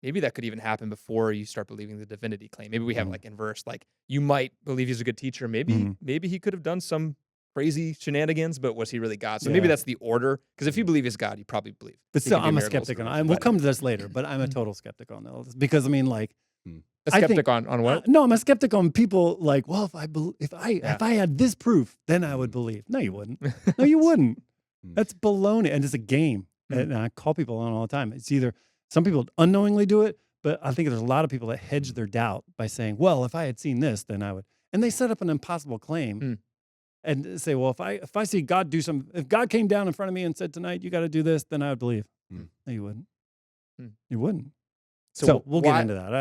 maybe that could even happen before you start believing the divinity claim. Maybe we have like in verse, like you might believe he's a good teacher. Maybe he could have done some crazy shenanigans, but was he really God? So maybe that's the order. Because if you believe he's God, you probably believe. But he still, can do I'm a miracles. skeptic on it. And we'll come to this later, but I'm a total skeptic on all this. Because I mean, like, A skeptic on what? No, I'm a skeptic on people like, well, if I had this proof, then I would believe. No, you wouldn't. No, you wouldn't. That's baloney, and it's a game. And I call people on all the time. It's either some people unknowingly do it, but I think there's a lot of people that hedge their doubt by saying, well, if I had seen this, then I would. And they set up an impossible claim and say, well, if I see God do something, if God came down in front of me and said tonight, you got to do this, then I would believe. No, you wouldn't. You wouldn't. So we'll get into that.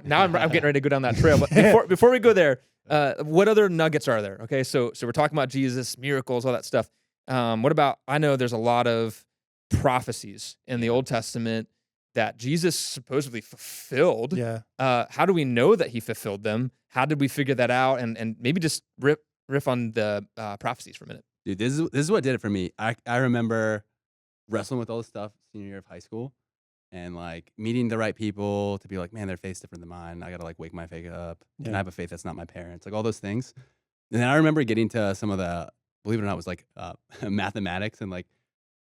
Now I'm getting ready to go down that trail. But before we go there, what other nuggets are there? Okay, so we're talking about Jesus, miracles, all that stuff. What about? I know there's a lot of prophecies in the Old Testament that Jesus supposedly fulfilled. Yeah. How do we know that he fulfilled them? How did we figure that out? And maybe just riff on the prophecies for a minute. Dude, this is what did it for me. I remember wrestling with all this stuff senior year of high school. And like meeting the right people to be like, man, their faith's different than mine. I gotta like wake my faith up. And I have a faith that's not my parents. Like all those things. And then I remember getting to some of the, believe it or not, was like mathematics and like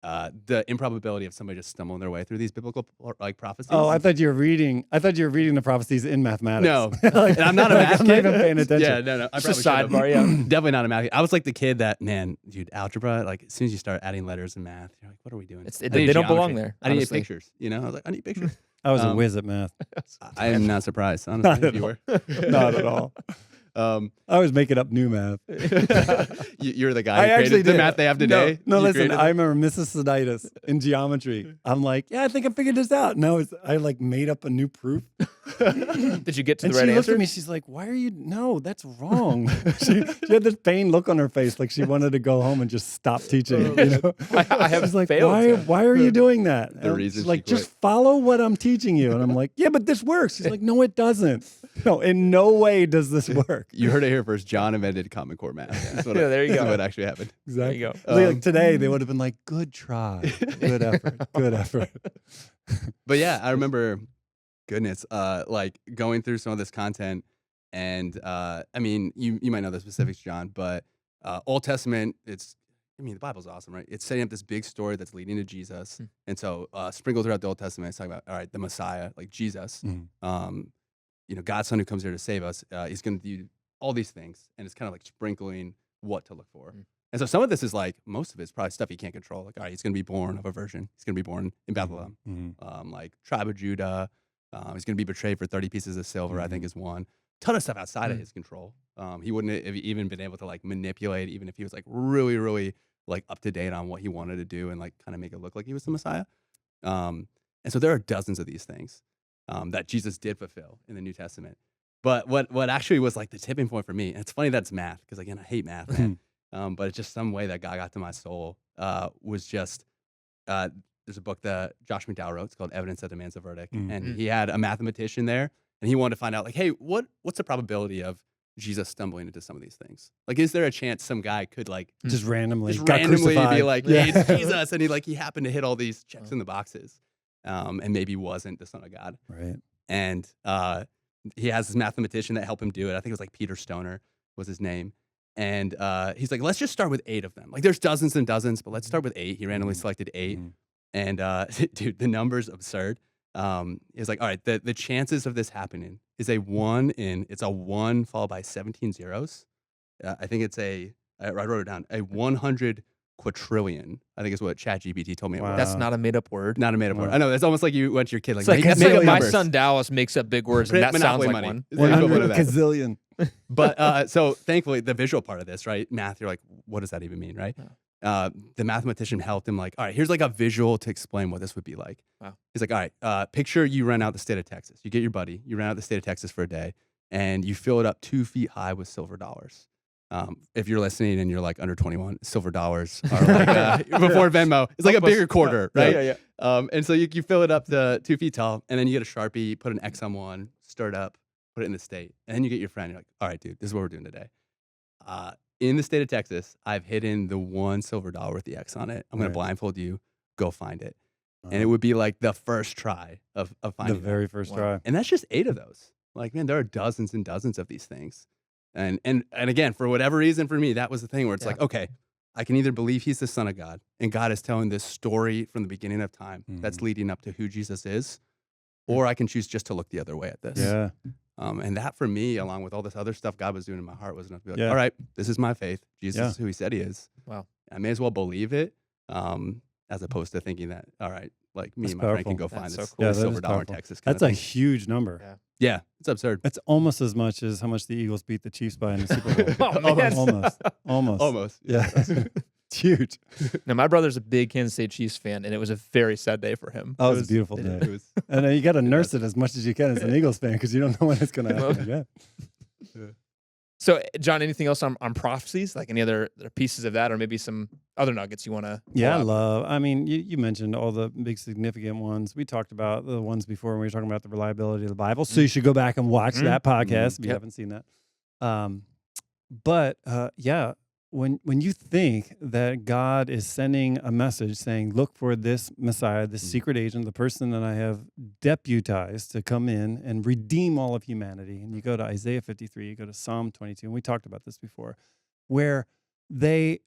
the improbability of somebody just stumbling their way through these biblical like prophecies. Oh, I thought you were reading the prophecies in mathematics. No, Like, and I'm not a math I'm kid. not even paying attention. Yeah, no. I Just a probably should've. sidebar, yeah. Definitely not a math kid. I was like the kid that, man, dude, algebra, like as soon as you start adding letters in math, you're like, what are we doing? I They need don't belong geometry. there. I need honestly. pictures. You know, I was like, I need pictures. I was a Um, whiz at math. I am not surprised, honestly, Not if at you all. were. Not at all. I was making up new math. You're the guy I who actually created the did. math they have today. No, You listen. created I it? remember Mrs. Tacitus in geometry. I'm like, yeah, I think I figured this out. No, I like made up a new proof. Did you get to And the she right looked answer? at me. She's like, "Why are you? No, that's wrong." she had this pained look on her face, like she wanted to go home and just stop teaching. You know? I have She's like, failed. "Why are you doing that?" The And reason she's she like, quit. "Just follow what I'm teaching you." And I'm like, "Yeah, but this works." She's like, "No, it doesn't. No, in no way does this work." You heard it here first. John invented Common Core math. That's what Yeah, there you that's go. what actually happened. Exactly. There you go. Like today, they would have been like, "Good try, good effort, good effort." But yeah, I remember, goodness, like going through some of this content, and I mean, you might know the specifics, John, but Old Testament, the Bible's awesome, right? It's setting up this big story that's leading to Jesus, and so sprinkled throughout the Old Testament, it's talking about, all right, the Messiah, like Jesus, God's Son who comes here to save us. He's going to do all these things, and it's kind of like sprinkling what to look for. And so some of this is like, most of it's probably stuff you can't control. Like, all right, he's going to be born of a virgin. He's going to be born in Bethlehem. Like tribe of Judah. He's going to be betrayed for 30 pieces of silver, I think is one. Ton of stuff outside of his control. He wouldn't have even been able to like manipulate, even if he was like really, really like up to date on what he wanted to do and like kind of make it look like he was the Messiah. And so there are dozens of these things that Jesus did fulfill in the New Testament. But what actually was like the tipping point for me, and it's funny that it's math, because again, I hate math, man. But it's just some way that God got to my soul was just, there's a book that Josh McDowell wrote. It's called Evidence That Demands a Verdict. And he had a mathematician there, and he wanted to find out, like, hey, what's the probability of Jesus stumbling into some of these things? Like, is there a chance some guy could like Just randomly got be crucified. like, Yeah. hey, it's Jesus, and he happened to hit all these checks in the boxes, and maybe wasn't the Son of God. Right. And he has this mathematician that helped him do it. I think it was like Peter Stoner was his name. And he's like, let's just start with 8 of them. Like, there's dozens and dozens, but let's start with 8. He randomly selected 8. And dude, the number's absurd. It's like, all right, the chances of this happening is a 1 followed by 17 zeros. I think I wrote it down, a 100 quadrillion, I think is what ChatGPT told me it was. That's not a made up word. Not a made up word. Wow. I know, it's almost like you went to your kid, like, It's like make Gazillion. up My numbers. son Dallas makes up big words, and Print that sounds Monopoly like money. one. It's the equivalent of 100 that. gazillion. But so thankfully, the visual part of this, right? Math, you're like, what does that even mean, right? The mathematician helped him, like, all right, here's like a visual to explain what this would be like. Wow. He's like, all right, picture you rent out the state of Texas. You get your buddy, you rent out the state of Texas for a day, and you fill it up 2 feet high with silver dollars. If you're listening and you're like under 21, silver dollars are like before Venmo. It's like a bigger quarter, right? Yeah. And so you fill it up to 2 feet tall, and then you get a Sharpie, put an X on one, stir it up, put it in the state, and then you get your friend. You're like, all right, dude, this is what we're doing today. In the state of Texas, I've hidden the 1 silver dollar with the X on it. I'm going to blindfold you, go find it. And it would be like the first try of finding The very first try. And that's just 8 of those. Like, man, there are dozens and dozens of these things. And again, for whatever reason, for me, that was the thing where it's like, okay, I can either believe he's the Son of God, and God is telling this story from the beginning of time that's leading up to who Jesus is, or I can choose just to look the other way at this. Yeah. And that for me, along with all this other stuff God was doing in my heart, was enough to be like, Yeah. all right, this is my faith. Jesus is who he said he is. Wow. I may as well believe it, as opposed to thinking that, all right, like me That's and my friend can powerful. go That's find so this, cool. Yeah, this that silver is dollar in powerful. Texas. kind That's of a thing. huge number. Yeah. Yeah, it's absurd. That's almost as much as how much the Eagles beat the Chiefs by in the Super Bowl. Oh, man. Almost. Almost. Yeah. It's huge. Now, my brother's a big Kansas State Chiefs fan, and it was a very sad day for him. Oh, it was a beautiful day. It was, And you got to nurse it as much as you can as an Eagles fan because you don't know when it's going to happen again. So, John, anything else on prophecies? Like any other pieces of that, or maybe some other nuggets you want to? Yeah, I mean, you mentioned all the big significant ones. We talked about the ones before when we were talking about the reliability of the Bible. So you should go back and watch that podcast if you haven't seen that. But when you think that God is sending a message saying, look for this Messiah, this secret agent, the person that I have deputized to come in and redeem all of humanity, and you go to Isaiah 53, you go to Psalm 22, and we talked about this before, where they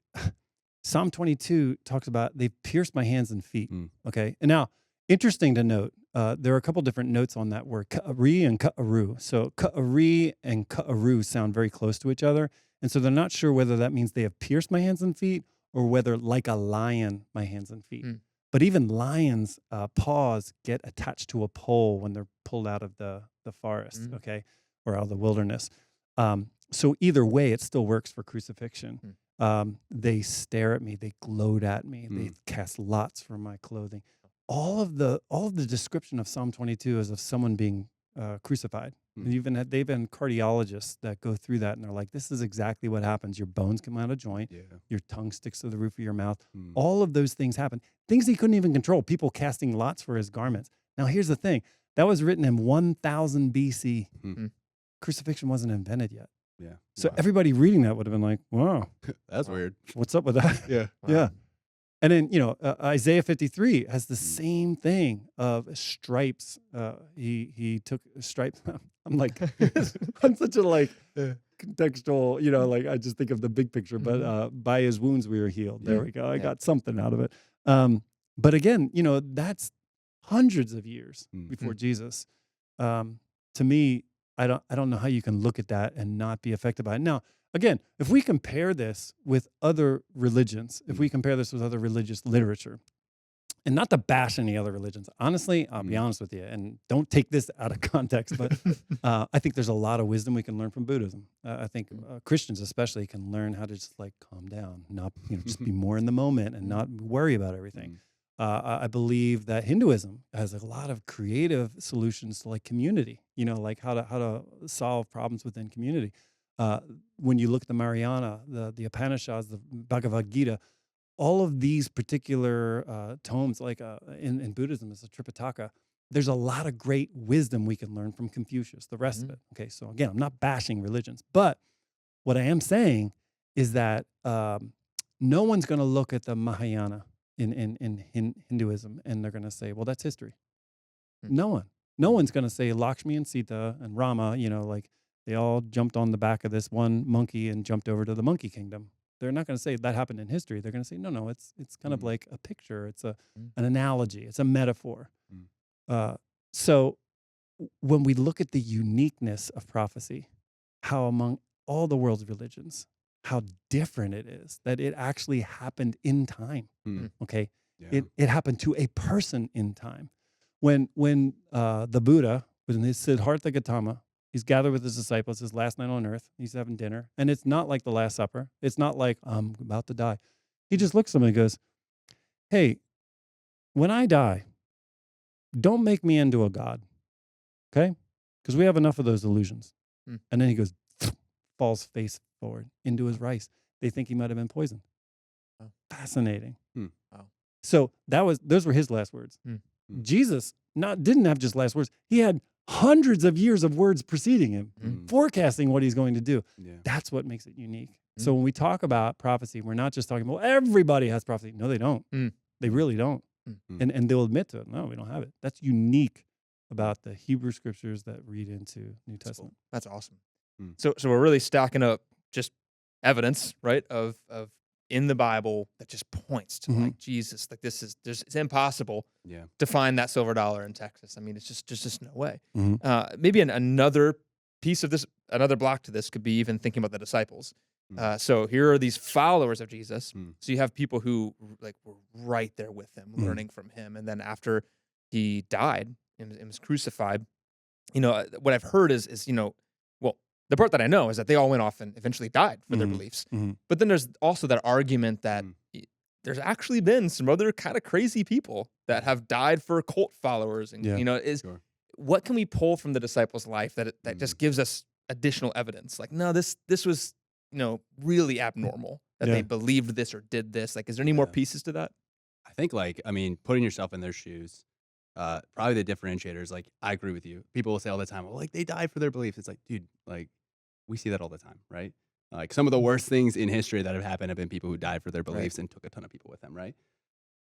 Psalm 22 talks about they've pierced my hands and feet. Mm. Okay. And now, interesting to note, there are a couple different notes on that word, ka'ari and ka'aru. So ka'ari and ka'aru sound very close to each other. And so they're not sure whether that means they have pierced my hands and feet or whether, like a lion, my hands and feet. Mm. But even lions' paws get attached to a pole when they're pulled out of the forest, okay, or out of the wilderness. So either way, it still works for crucifixion. They stare at me, they gloat at me, they cast lots for my clothing. All of the description of Psalm 22 is of someone being crucified. And they've been cardiologists that go through that, and they're like, this is exactly what happens. Your bones come out of joint, your tongue sticks to the roof of your mouth. All of those things happen. Things he couldn't even control, people casting lots for his garments. Now, here's the thing. That was written in 1000 BC. Crucifixion wasn't invented yet. Yeah. So everybody reading that would have been like, wow. That's weird. What's up with that? Yeah. Yeah. And then, Isaiah 53 has the same thing of stripes. He took stripes. I'm like, I'm such a contextual, I just think of the big picture, but by his wounds we were healed. There we go. I got something out of it. But again, that's hundreds of years before Jesus. To me, I don't know how you can look at that and not be affected by it. Now, again, if we compare this with other religions, if we compare this with other religious literature, and not to bash any other religions, honestly, I'll be honest with you, and don't take this out of context, but I think there's a lot of wisdom we can learn from Buddhism. I think Christians especially can learn how to just calm down, not just be more in the moment and not worry about everything. I believe that Hinduism has a lot of creative solutions to community, how to solve problems within community. When you look at the Mahayana, the Upanishads, the Bhagavad Gita, all of these particular tomes, in Buddhism, it's a Tripitaka. There's a lot of great wisdom we can learn from Confucius, the rest of it. Okay, so again, I'm not bashing religions, but what I am saying is that no one's going to look at the Mahayana in Hinduism and they're going to say, well, that's history. No one's going to say Lakshmi and Sita and Rama, they all jumped on the back of this one monkey and jumped over to the monkey kingdom. They're not going to say that happened in history. They're going to say, no, it's kind of like a picture. It's an analogy. It's a metaphor. So when we look at the uniqueness of prophecy, how among all the world's religions, how different it is that it actually happened in time. Okay. Yeah. It happened to a person in time. When the Buddha was in his Siddhartha Gautama, he's gathered with his disciples, his last night on earth. He's having dinner. And it's not like the Last Supper. It's not like, I'm about to die. He just looks at them and goes, hey, when I die, don't make me into a god. Okay? Because we have enough of those illusions. And then he goes, falls face forward into his rice. They think he might have been poisoned. Wow. Fascinating. Wow. So those were his last words. Jesus didn't have just last words. He had hundreds of years of words preceding him, forecasting what he's going to do. Yeah. That's what makes it unique. So when we talk about prophecy, we're not just talking about everybody has prophecy. No, they don't. They really don't. And they'll admit to it. No, we don't have it. That's unique about the Hebrew scriptures that read into New Testament. That's awesome. So we're really stacking up just evidence, right, of in the Bible that just points to Jesus. It's impossible to find that silver dollar in Texas. I mean, it's just no way. Maybe another piece of this, another block to this could be even thinking about the disciples. So here are these followers of Jesus. So you have people who were right there with him, learning from him. And then after he died and was crucified, what I've heard is the part that I know is that they all went off and eventually died for their beliefs. But then there's also that argument that there's actually been some other kind of crazy people that have died for cult followers. And, what can we pull from the disciples' life that just gives us additional evidence? No, this was, really abnormal that they believed this or did this. Is there any more pieces to that? I think putting yourself in their shoes, probably the differentiators, I agree with you. People will say all the time, well, they died for their beliefs. It's dude, we see that all the time, right? Some of the worst things in history that have happened have been people who died for their beliefs and took a ton of people with them, right?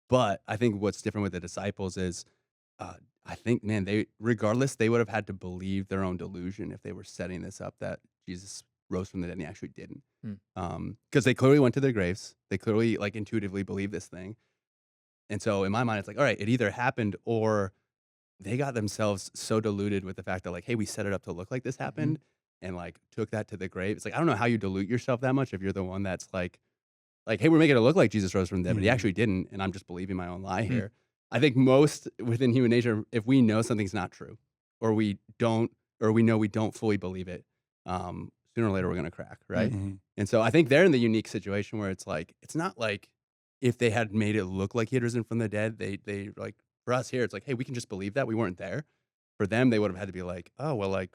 But I think what's different with the disciples is, I think, man, they would have had to believe their own delusion if they were setting this up that Jesus rose from the dead and he actually didn't. Hmm. Because they clearly went to their graves. They clearly like intuitively believed this thing. And so in my mind, it's like, all right, it either happened or they got themselves so deluded with the fact that like, hey, we set it up to look like this happened and like took that to the grave. It's like, I don't know how you dilute yourself that much if you're the one that's like, hey, we're making it look like Jesus rose from the dead, but he actually didn't. And I'm just believing my own lie here. I think most within human nature, if we know something's not true or we know we don't fully believe it, sooner or later we're going to crack, right? And so I think they're in the unique situation where it's like, it's not like if they had made it look like he had risen from the dead, they like, for us here, it's like, hey, we can just believe that. We weren't there. For them, they would have had to be like, oh, well, like,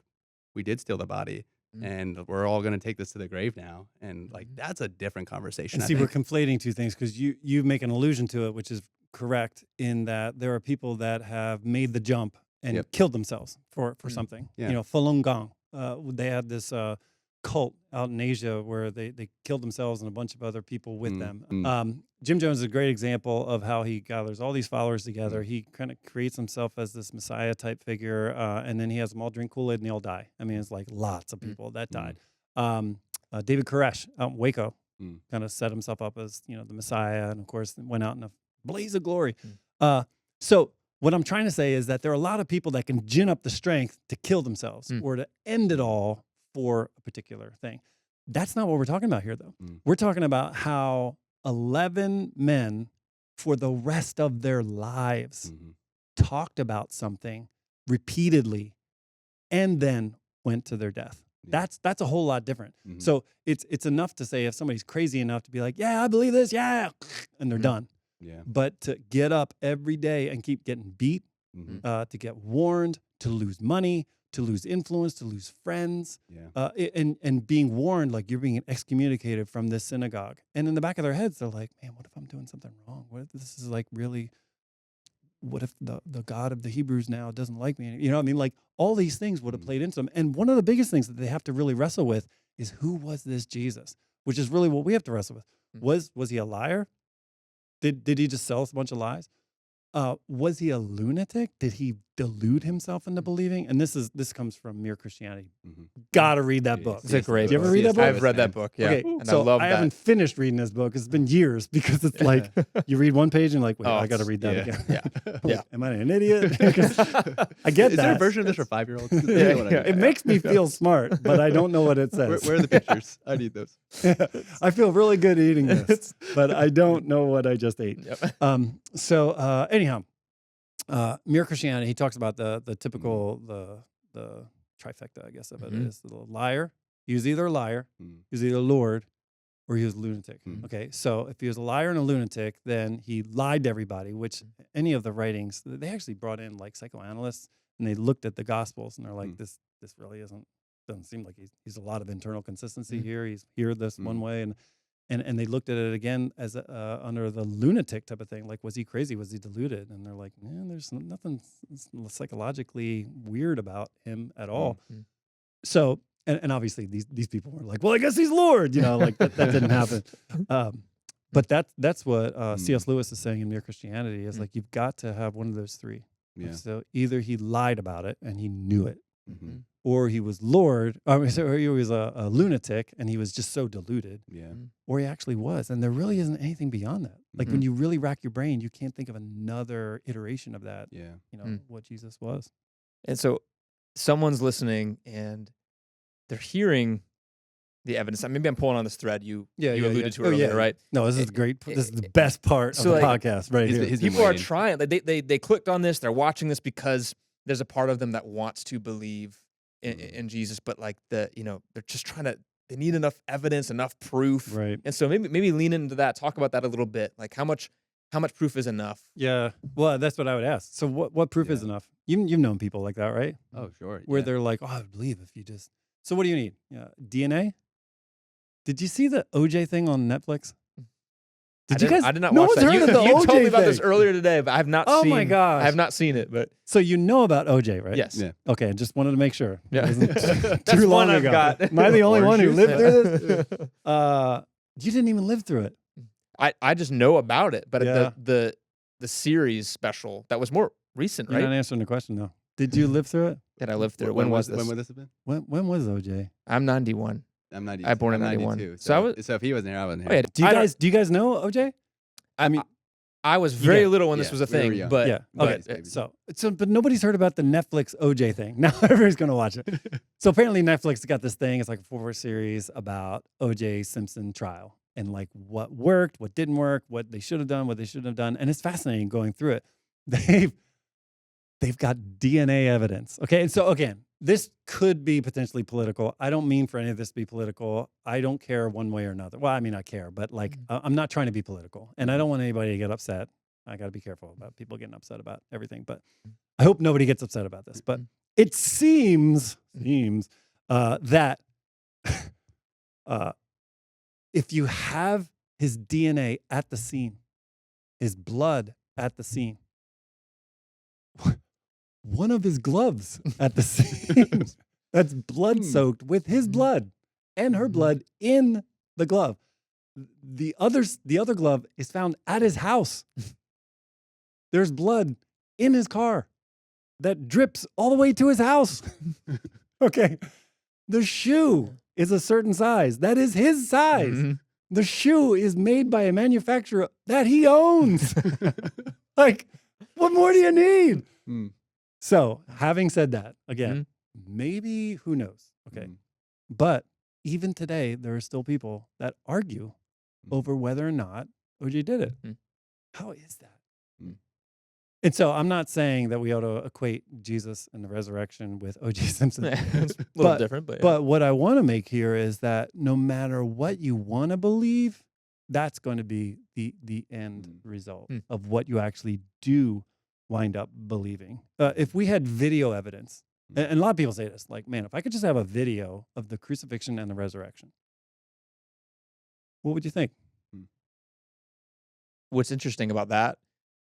we did steal the body. And we're all going to take this to the grave now. And like, that's a different conversation. And see, we're conflating two things because you make an allusion to it, which is correct in that there are people that have made the jump and killed themselves for something. Yeah. You know, Falun Gong, they had this cult out in Asia where they killed themselves and a bunch of other people with them. Jim Jones is a great example of how he gathers all these followers together. He kind of creates himself as this Messiah type figure, and then he has them all drink Kool-Aid and they all die. I mean, it's like lots of people that died. David Koresh out in Waco kind of set himself up as, you know, the Messiah, and of course went out in a blaze of glory. So what I'm trying to say is that there are a lot of people that can gin up the strength to kill themselves or to end it all for a particular thing. That's not what we're talking about here, though. We're talking about how 11 men for the rest of their lives talked about something repeatedly and then went to their death. That's a whole lot different. So it's enough to say if somebody's crazy enough to be like, yeah, I believe this, yeah, and they're done. Yeah. But to get up every day and keep getting beat, to get warned, to lose money, to lose influence, to lose friends, and being warned like you're being excommunicated from this synagogue. And in the back of their heads, they're like, man, what if I'm doing something wrong? What if this is like really, what if the God of the Hebrews now doesn't like me? You know what I mean? Like all these things would have played into them. And one of the biggest things that they have to really wrestle with is who was this Jesus? Which is really what we have to wrestle with. Was he a liar? Did he just sell us a bunch of lies? Was he a lunatic? Did he delude himself into believing? And this comes from Mere Christianity. Gotta read that book. It's a great. Did you ever read that book? I've read that book. Yeah, Okay, and so I love I that. haven't finished reading this book. It's been years because it's like you read one page and like, wait, I got to read that again. Yeah. Am I an idiot? I get that. Is there a version of this for 5-year-olds? It makes me feel smart, but I don't know what it says. Where are the pictures? I need those. I feel really good eating this, but I don't know what I just ate. Anyhow. Mere Christianity, he talks about the typical the trifecta, I guess, of it is the liar. He was either a liar, he was either a Lord, or he was a lunatic. Okay, so if he was a liar and a lunatic, then he lied to everybody. Which any of the writings, they actually brought in like psychoanalysts, and they looked at the Gospels, and they're like, this really doesn't seem like he's a lot of internal consistency here. He's here this one way, and they looked at it again as under the lunatic type of thing. Like, was he crazy? Was he deluded? And they're like, man, there's nothing psychologically weird about him at all. So, and obviously these people were like, well, I guess he's Lord, you know, like that didn't happen. But that's what C.S. Lewis is saying in Mere Christianity is like, you've got to have one of those three. Yeah. So either he lied about it and he knew it, or he was Lord, or he was a lunatic and he was just so deluded, or he actually was. And there really isn't anything beyond that. Like when you really rack your brain, you can't think of another iteration of that, you know, what Jesus was. And so someone's listening and they're hearing the evidence. Maybe I'm pulling on this thread you alluded to earlier, right? No, this is great. This is the best part of the podcast right here. People are trying. They clicked on this. They're watching this because there's a part of them that wants to believe in Jesus, but like they're just trying to. They need enough evidence, enough proof, right? And so maybe lean into that. Talk about that a little bit. Like how much proof is enough? Yeah. Well, that's what I would ask. So what proof is enough? You've known people like that, right? Oh, sure. Where they're like, oh, I would believe if you just. So what do you need? DNA? Did you see the OJ thing on Netflix? I did not watch that. You told me about this earlier today, but I have not seen it. Oh my gosh. I have not seen it, but so you know about OJ, right? Yes. Yeah. Okay, just wanted to make sure. Yeah. Too long ago. Am I the only one who lived through this? You didn't even live through it. I just know about it, but the series special that was more recent, right? You're not answering the question though. Did you live through it? Did I live through it? When was this? When would this have been? When was OJ? I'm 91. I'm 90. I born in I'm 91. 92. So I was. So if he wasn't here, I wasn't Oh here. yeah. Do you guys know OJ? I mean, I was very Yeah. little when this Yeah, was a we were thing, young. but Yeah. but Okay. But nobody's heard about the Netflix OJ thing. Now everybody's gonna watch it. So apparently Netflix got this thing. It's like a 4 series about OJ Simpson trial and like what worked, what didn't work, what they should have done, what they shouldn't have done, and it's fascinating going through it. They've got DNA evidence. Okay, and so again, this could be potentially political. I don't mean for any of this to be political. I don't care one way or another. Well, I mean, I care, but like, I'm not trying to be political, and I don't want anybody to get upset. I got to be careful about people getting upset about everything, but I hope nobody gets upset about this. But it seems that if you have his DNA at the scene, his blood at the scene, one of his gloves at the scene that's blood soaked with his blood and her blood in the glove. The other glove is found at his house. There's blood in his car that drips all the way to his house. Okay. The shoe is a certain size. That is his size. Mm-hmm. The shoe is made by a manufacturer that he owns. Like, what more do you need? So, having said that, again, maybe, who knows? Okay. But even today, there are still people that argue over whether or not OJ did it. How is that? And so I'm not saying that we ought to equate Jesus and the resurrection with OJ Simpson. It's a little different, but, yeah. But what I want to make here is that no matter what you want to believe, that's going to be the end result of what you actually do wind up believing. If we had video evidence, and a lot of people say this, like, man, if I could just have a video of the crucifixion and the resurrection, what would you think? What's interesting about that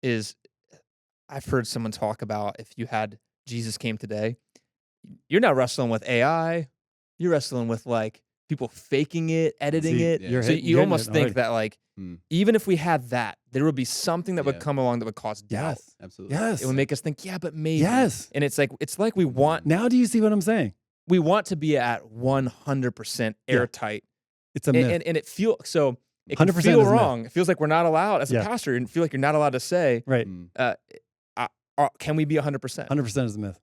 is I've heard someone talk about if you had Jesus came today, you're not wrestling with AI, you're wrestling with like people faking it, editing it. yeah. So you almost think that like even if we had that, there would be something that would come along that would cause doubt. Yes, Absolutely. yes. It would make us think, yeah, but maybe. Yes. And it's like we want Now do you see what I'm saying? to be at 100% airtight. It's a myth. And it feels so it can 100% feel is a myth. wrong. It feels like we're not allowed as a pastor and feel like you're not allowed to say, Right. can we be 100%? 100% is a myth.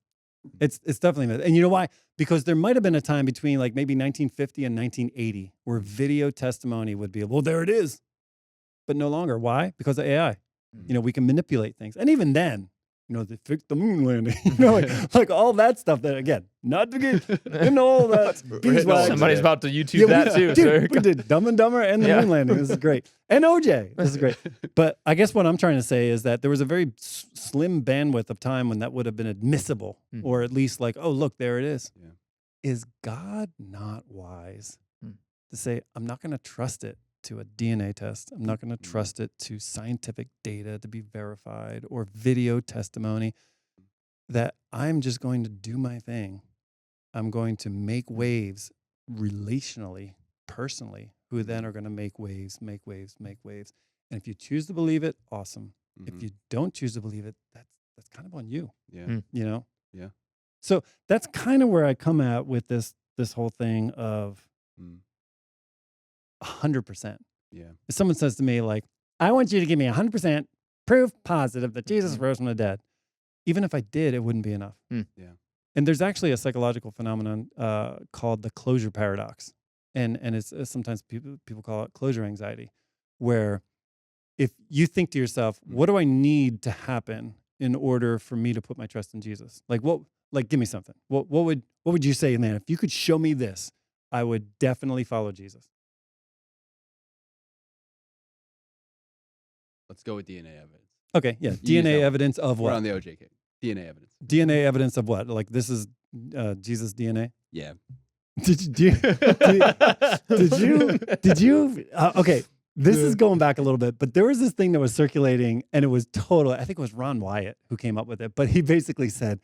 It's definitely a myth. And you know why? Because there might have been a time between like maybe 1950 and 1980 where video testimony would be, well, there it is. But no longer. Why? Because of AI. You know, we can manipulate things. And even then, you know, they fixed the moon landing. You know, like all that stuff that, again, not to get into all that. beeswax. Somebody's about to YouTube that too. Dude, we did Dumb and Dumber and the moon landing. This is great. And OJ. This is great. But I guess what I'm trying to say is that there was a very slim bandwidth of time when that would have been admissible, or at least like, oh, look, there it is. Yeah. Is God not wise to say, I'm not going to trust it to a DNA test. I'm not going to trust it to scientific data to be verified or video testimony, that I'm just going to do my thing. I'm going to make waves relationally, personally, who then are going to make waves. And if you choose to believe it, awesome. If you don't choose to believe it, that's kind of on you. Yeah. You know? Yeah. So that's kind of where I come at with this whole thing of 100%. Yeah. If someone says to me, like, I want you to give me 100% proof positive that Jesus rose from the dead. Even if I did, it wouldn't be enough. Yeah. And there's actually a psychological phenomenon called the closure paradox. And it's sometimes people call it closure anxiety, where if you think to yourself, what do I need to happen in order for me to put my trust in Jesus? Like, give me something. What would you say, man, if you could show me this, I would definitely follow Jesus? Let's go with DNA evidence. Okay, yeah. You DNA know. evidence of We're what? on the OJ kick. DNA evidence. DNA evidence of what? Like, this is Jesus' DNA? Yeah. Did you? Okay, this is going back a little bit, but there was this thing that was circulating, and it was total. I think it was Ron Wyatt who came up with it, but he basically said,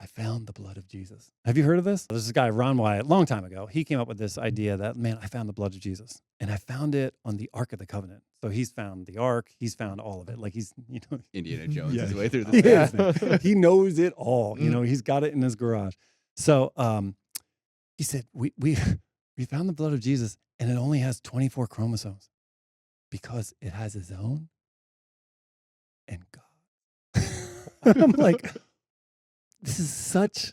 I found the blood of Jesus. Have you heard of this? There's this guy, Ron Wyatt, long time ago. He came up with this idea that, man, I found the blood of Jesus, and I found it on the Ark of the Covenant. So he's found the Ark. He's found all of it. Like, he's, you know. Indiana Jones Yeah. his way through He the is, man. He knows it all. You know, he's got it in his garage. So he said, we We found the blood of Jesus, and it only has 24 chromosomes because it has his own and God. I'm like, this is such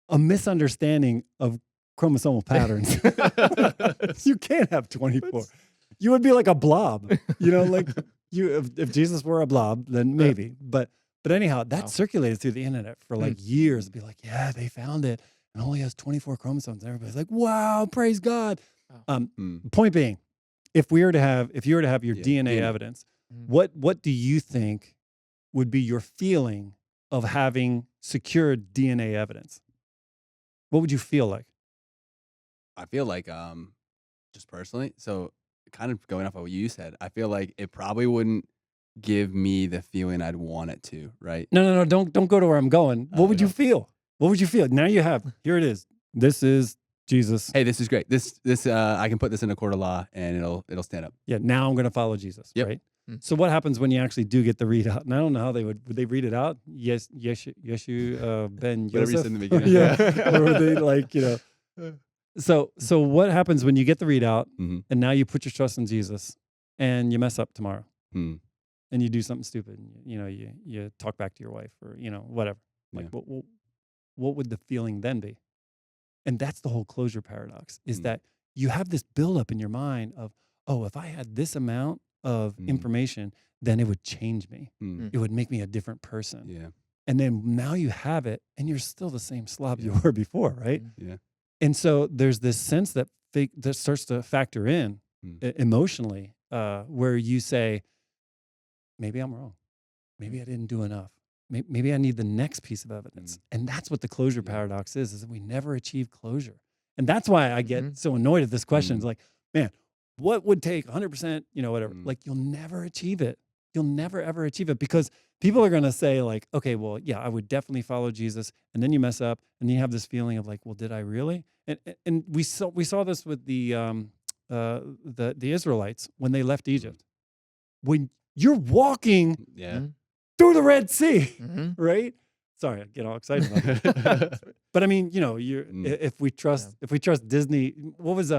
a misunderstanding of chromosomal patterns. You can't have 24. You would be like a blob, like if Jesus were a blob, then maybe. But anyhow, that circulated through the internet for like years. It'd be like, yeah, they found it. And only has 24 chromosomes. And everybody's like, wow, praise God. Point being, if you were to have your DNA evidence, what do you think would be your feeling of having secured DNA evidence? What would you feel like? I feel like, just personally, so kind of going off of what you said, I feel like it probably wouldn't give me the feeling I'd want it to, right? No, don't go to where I'm going. What would you feel? What would you feel? Now you have, here it is. This is Jesus. Hey, this is great. This I can put this in a court of law and it'll stand up. Yeah, now I'm going to follow Jesus, right? So what happens when you actually do get the readout? And I don't know how would they read it out? Yes, Yeshu Ben Whatever you Yosef? said in the beginning. Yeah. Or would they like, So what happens when you get the readout Mhm. and now you put your trust in Jesus and you mess up tomorrow Hmm. and you do something stupid, you talk back to your wife or, whatever. Like Yeah. what would the feeling then be? And that's the whole closure paradox is Mm. that you have this buildup in your mind of, oh, if I had this amount of information, then it would change me. Hmm. It would make me a different person. Yeah. And then now you have it and you're still the same slob you were before, right? Yeah. And so there's this sense that starts to factor in emotionally where you say, maybe I'm wrong. Maybe I didn't do enough. Maybe I need the next piece of evidence. And that's what the closure paradox is that we never achieve closure. And that's why I get so annoyed at this question. It's like, man, what would take 100%, whatever. Like you'll never achieve it. You'll never, ever achieve it because people are going to say like, okay, well, yeah, I would definitely follow Jesus. And then you mess up and you have this feeling of like, well, did I really? And we saw this with the Israelites when they left Egypt. When you're walking through the Red Sea, right? Sorry, I get all excited about that. But I mean, if we trust Disney, what was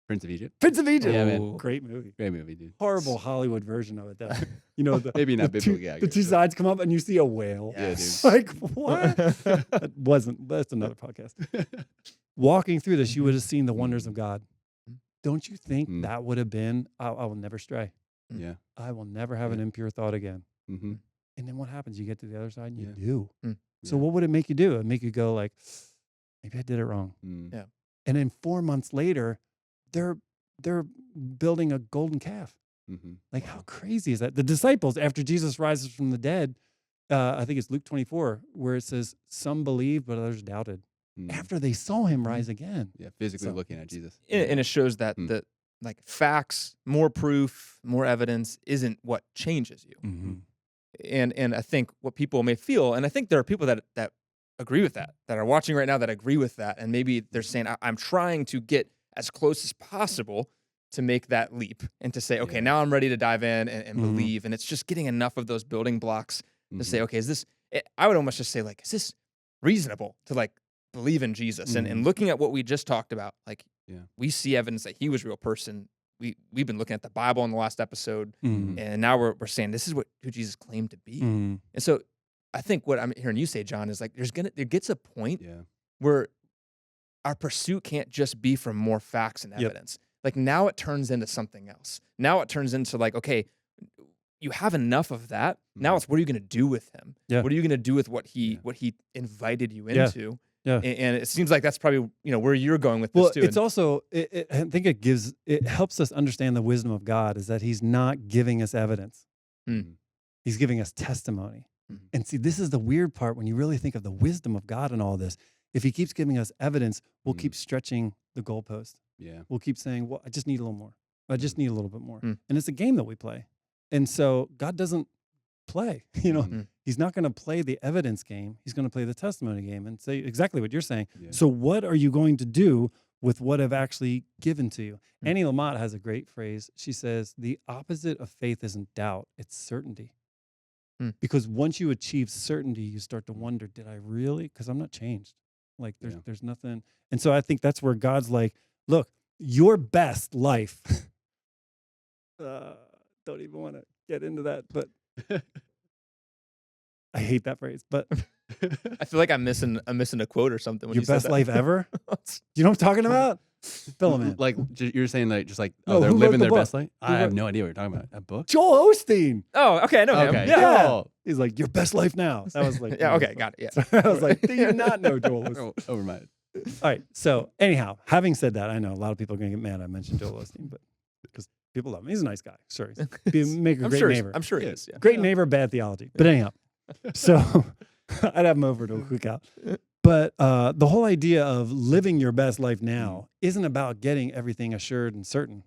Prince of Egypt. Prince of Egypt? Yeah, man. Great movie. Great movie, dude. Horrible Hollywood version of it, though. Maybe not the biblically accurate. The two sides come up and you see a whale. Yeah, dude. Like what? That's another podcast. Walking through this, you would have seen the wonders of God. Don't you think that would have been? I will never stray. Yeah. I will never have an impure thought again. Mm-hmm. And then what happens? You get to the other side and you do. So Yeah. what would it make you do? It'd make you go like, maybe I did it wrong. Yeah. And then 4 months later, they're building a golden calf. Mm-hmm. Like how crazy is that? The disciples, after Jesus rises from the dead, I think it's Luke 24, where it says some believed, but others doubted. After they saw him rise again. Yeah, physically So looking at Jesus. And it shows that the like facts, more proof, more evidence isn't what changes you. Mm-hmm. And I think what people may feel, and I think there are people that agree with that are watching right now that agree with that, and maybe they're saying, I'm trying to get as close as possible to make that leap and to say, okay, now I'm ready to dive in and believe. And it's just getting enough of those building blocks to say, okay, I would almost just say like, is this reasonable to like believe in Jesus? And looking at what we just talked about, like we see evidence that he was a real person. We've been looking at the Bible in the last episode, and now we're saying this is who Jesus claimed to be. And so I think what I'm hearing you say, John, is like there gets a point where our pursuit can't just be for more facts and evidence. Like now it turns into something else. Now it turns into like, okay, you have enough of that. Now it's what are you going to do with him? Yeah. What are you going to do with what he invited you into? Yeah. And it seems like that's probably where you're going with this too. It's also I think it helps us understand the wisdom of God is that he's not giving us evidence. He's giving us testimony. And see, this is the weird part when you really think of the wisdom of God in all this. If he keeps giving us evidence, we'll keep stretching the goalpost. Yeah. We'll keep saying, well, I just need a little more. I just need a little bit more. And it's a game that we play. And so God doesn't play, He's not going to play the evidence game. He's going to play the testimony game and say exactly what you're saying. Yeah. So what are you going to do with what I've actually given to you? Annie Lamott has a great phrase. She says, the opposite of faith isn't doubt, it's certainty. Because once you achieve certainty, you start to wonder, did I really? Because I'm not changed. Like there's nothing. And so I think that's where God's like, look, your best life. Don't even want to get into that, but I hate that phrase. But I feel like I'm missing a quote or something when your you said best that. life ever. You know what I'm talking about? Fill 'em in. Like you're saying like just like No, they're who wrote living the their book? best life. I wrote- have no idea what you're talking about. A book? Joel Osteen. Oh, okay, I know him. Okay. Yeah. Yeah. Oh. He's like, your best life now. That was like, Yeah, okay, got it. Yeah. So I was like, do you not know Joel Osteen? Oh, over my head. All right. So anyhow, having said that, I know a lot of people are going to get mad I mentioned Joel Osteen, but because people love him. He's a nice guy. Sure. Make a I'm great sure. neighbor. I'm sure he is. Yeah. Great neighbor, bad theology. But anyhow, so I'd have him over to a cookout. But the whole idea of living your best life now isn't about getting everything assured and certain.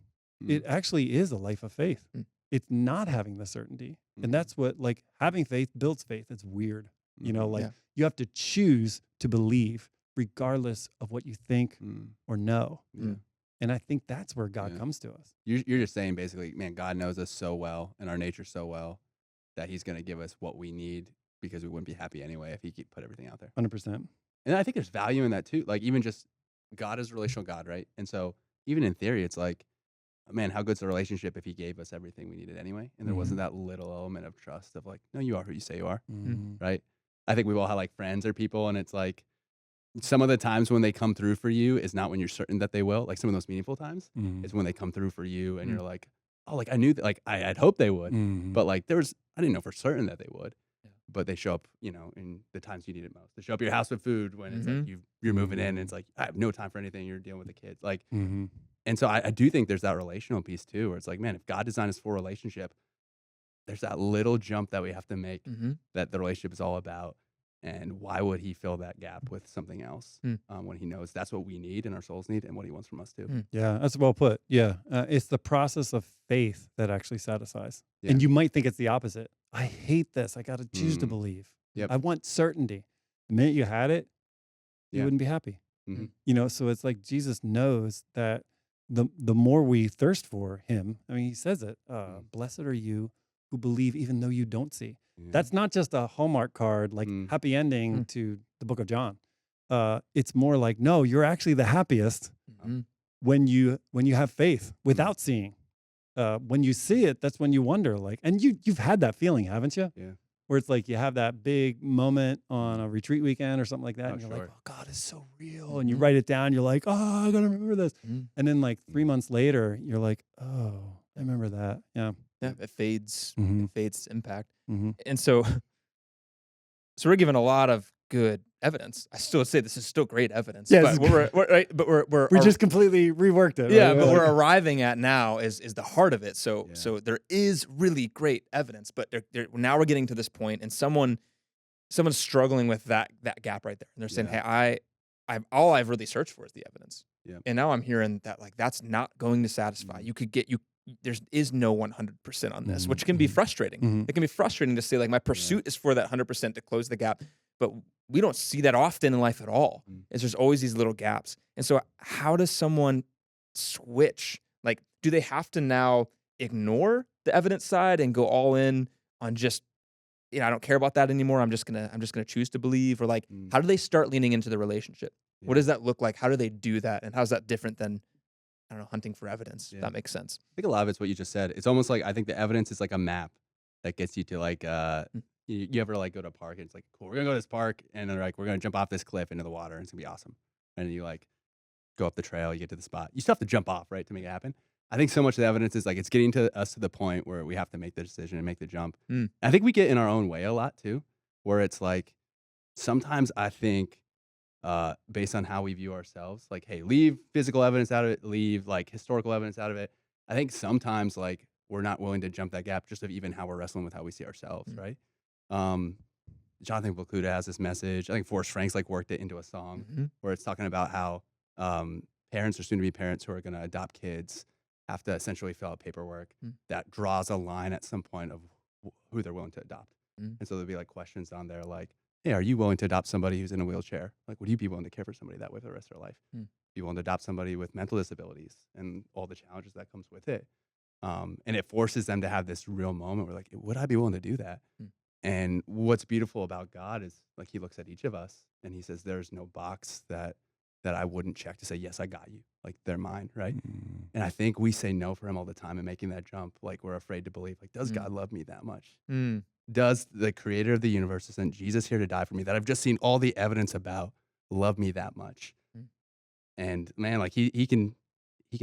It actually is a life of faith. It's not having the certainty. And that's what, like, having faith builds faith. It's weird. You know, like you have to choose to believe regardless of what you think or know. And I think that's where God comes to us. You're just saying basically, man, God knows us so well and our nature so well that he's going to give us what we need because we wouldn't be happy anyway if he put everything out there. 100%. And I think there's value in that too. Like even just God is a relational God, right? And so even in theory, it's like, man, how good's the relationship if he gave us everything we needed anyway? And there wasn't that little element of trust of like, no, you are who you say you are, right? I think we've all had like friends or people, and it's like some of the times when they come through for you is not when you're certain that they will. Like some of those meaningful times is when they come through for you, and you're like, oh, like I knew that, like I'd hoped they would, but like I didn't know for certain that they would. But they show up, you know, in the times you need it most. They show up at your house with food when it's like you're moving in, and it's like I have no time for anything. You're dealing with the kids, like, and so I do think there's that relational piece too, where it's like, man, if God designed us for a relationship, there's that little jump that we have to make that the relationship is all about. And why would he fill that gap with something else when he knows that's what we need and our souls need and what he wants from us too? Yeah, that's well put. Yeah. It's the process of faith that actually satisfies. Yeah. And you might think it's the opposite. I hate this. I got to choose to believe. Yep. I want certainty. The minute you had it, you wouldn't be happy. You know, so it's like Jesus knows that the more we thirst for him, I mean, he says it, blessed are you who believe even though you don't see. That's not just a Hallmark card, like happy ending to the book of John. It's more like, no, you're actually the happiest when you have faith without seeing. When you see it, that's when you wonder, like, and you've had that feeling, haven't you? Yeah. Where it's like you have that big moment on a retreat weekend or something like that, and you're sure. like, oh, God is so real. And you write it down, you're like, oh, I gotta remember this. And then like 3 months later, you're like, oh, I remember that. Yeah. Yeah, it fades. Mhm. It fades its impact. Mhm. And so we're given a lot of good evidence. I still would say this is still great evidence. Yeah, but this is we're right. But we're We just completely reworked it. yeah, right? but Like- we're arriving at now is the heart of it. So Yeah. so there is really great evidence, but now we're getting to this point, and someone's struggling with that gap right there, and they're saying, "Hey, all I've really searched for is the evidence." Yeah. And now I'm hearing that like that's not going to satisfy. You could get there is no 100% on this, which can be frustrating. It can be frustrating to say like my pursuit is for that 100% to close the gap, but we don't see that often in life at all. Is there's always these little gaps. And so how does someone switch? Like, do they have to now ignore the evidence side and go all in on just, I don't care about that anymore. I'm just gonna choose to believe? Or like, how do they start leaning into the relationship? Yeah. What does that look like? How do they do that? And how's that different than, I don't know, hunting for evidence? If that makes sense. I think a lot of it's what you just said. It's almost like I think the evidence is like a map that gets you to like you ever like go to a park and it's like, cool, we're gonna go to this park and they're like, we're gonna jump off this cliff into the water and it's gonna be awesome. And then you like go up the trail, you get to the spot. You still have to jump off, right, to make it happen. I think so much of the evidence is like it's getting to us to the point where we have to make the decision and make the jump. I think we get in our own way a lot too, where it's like sometimes I think based on how we view ourselves, like, hey, leave physical evidence out of it, leave like historical evidence out of it. I think sometimes like we're not willing to jump that gap just of even how we're wrestling with how we see ourselves, right? Jonathan Bakuda has this message. I think Forrest Frank's like worked it into a song where it's talking about how parents or soon-to-be parents who are going to adopt kids have to essentially fill out paperwork that draws a line at some point of who they're willing to adopt. And so there'll be like questions on there like, hey, are you willing to adopt somebody who's in a wheelchair? Like, would you be willing to care for somebody that way for the rest of their life? Be willing to adopt somebody with mental disabilities and all the challenges that comes with it? And it forces them to have this real moment where like, would I be willing to do that? And what's beautiful about God is like he looks at each of us and he says, there's no box that that I wouldn't check to say, yes, I got you. Like, they're mine, right? Mm. And I think we say no for him all the time and making that jump. Like, we're afraid to believe, like, does Mm. God love me that much? Mm. Does the creator of the universe who sent Jesus here to die for me, that I've just seen all the evidence about, love me that much? Mm. And man, like he can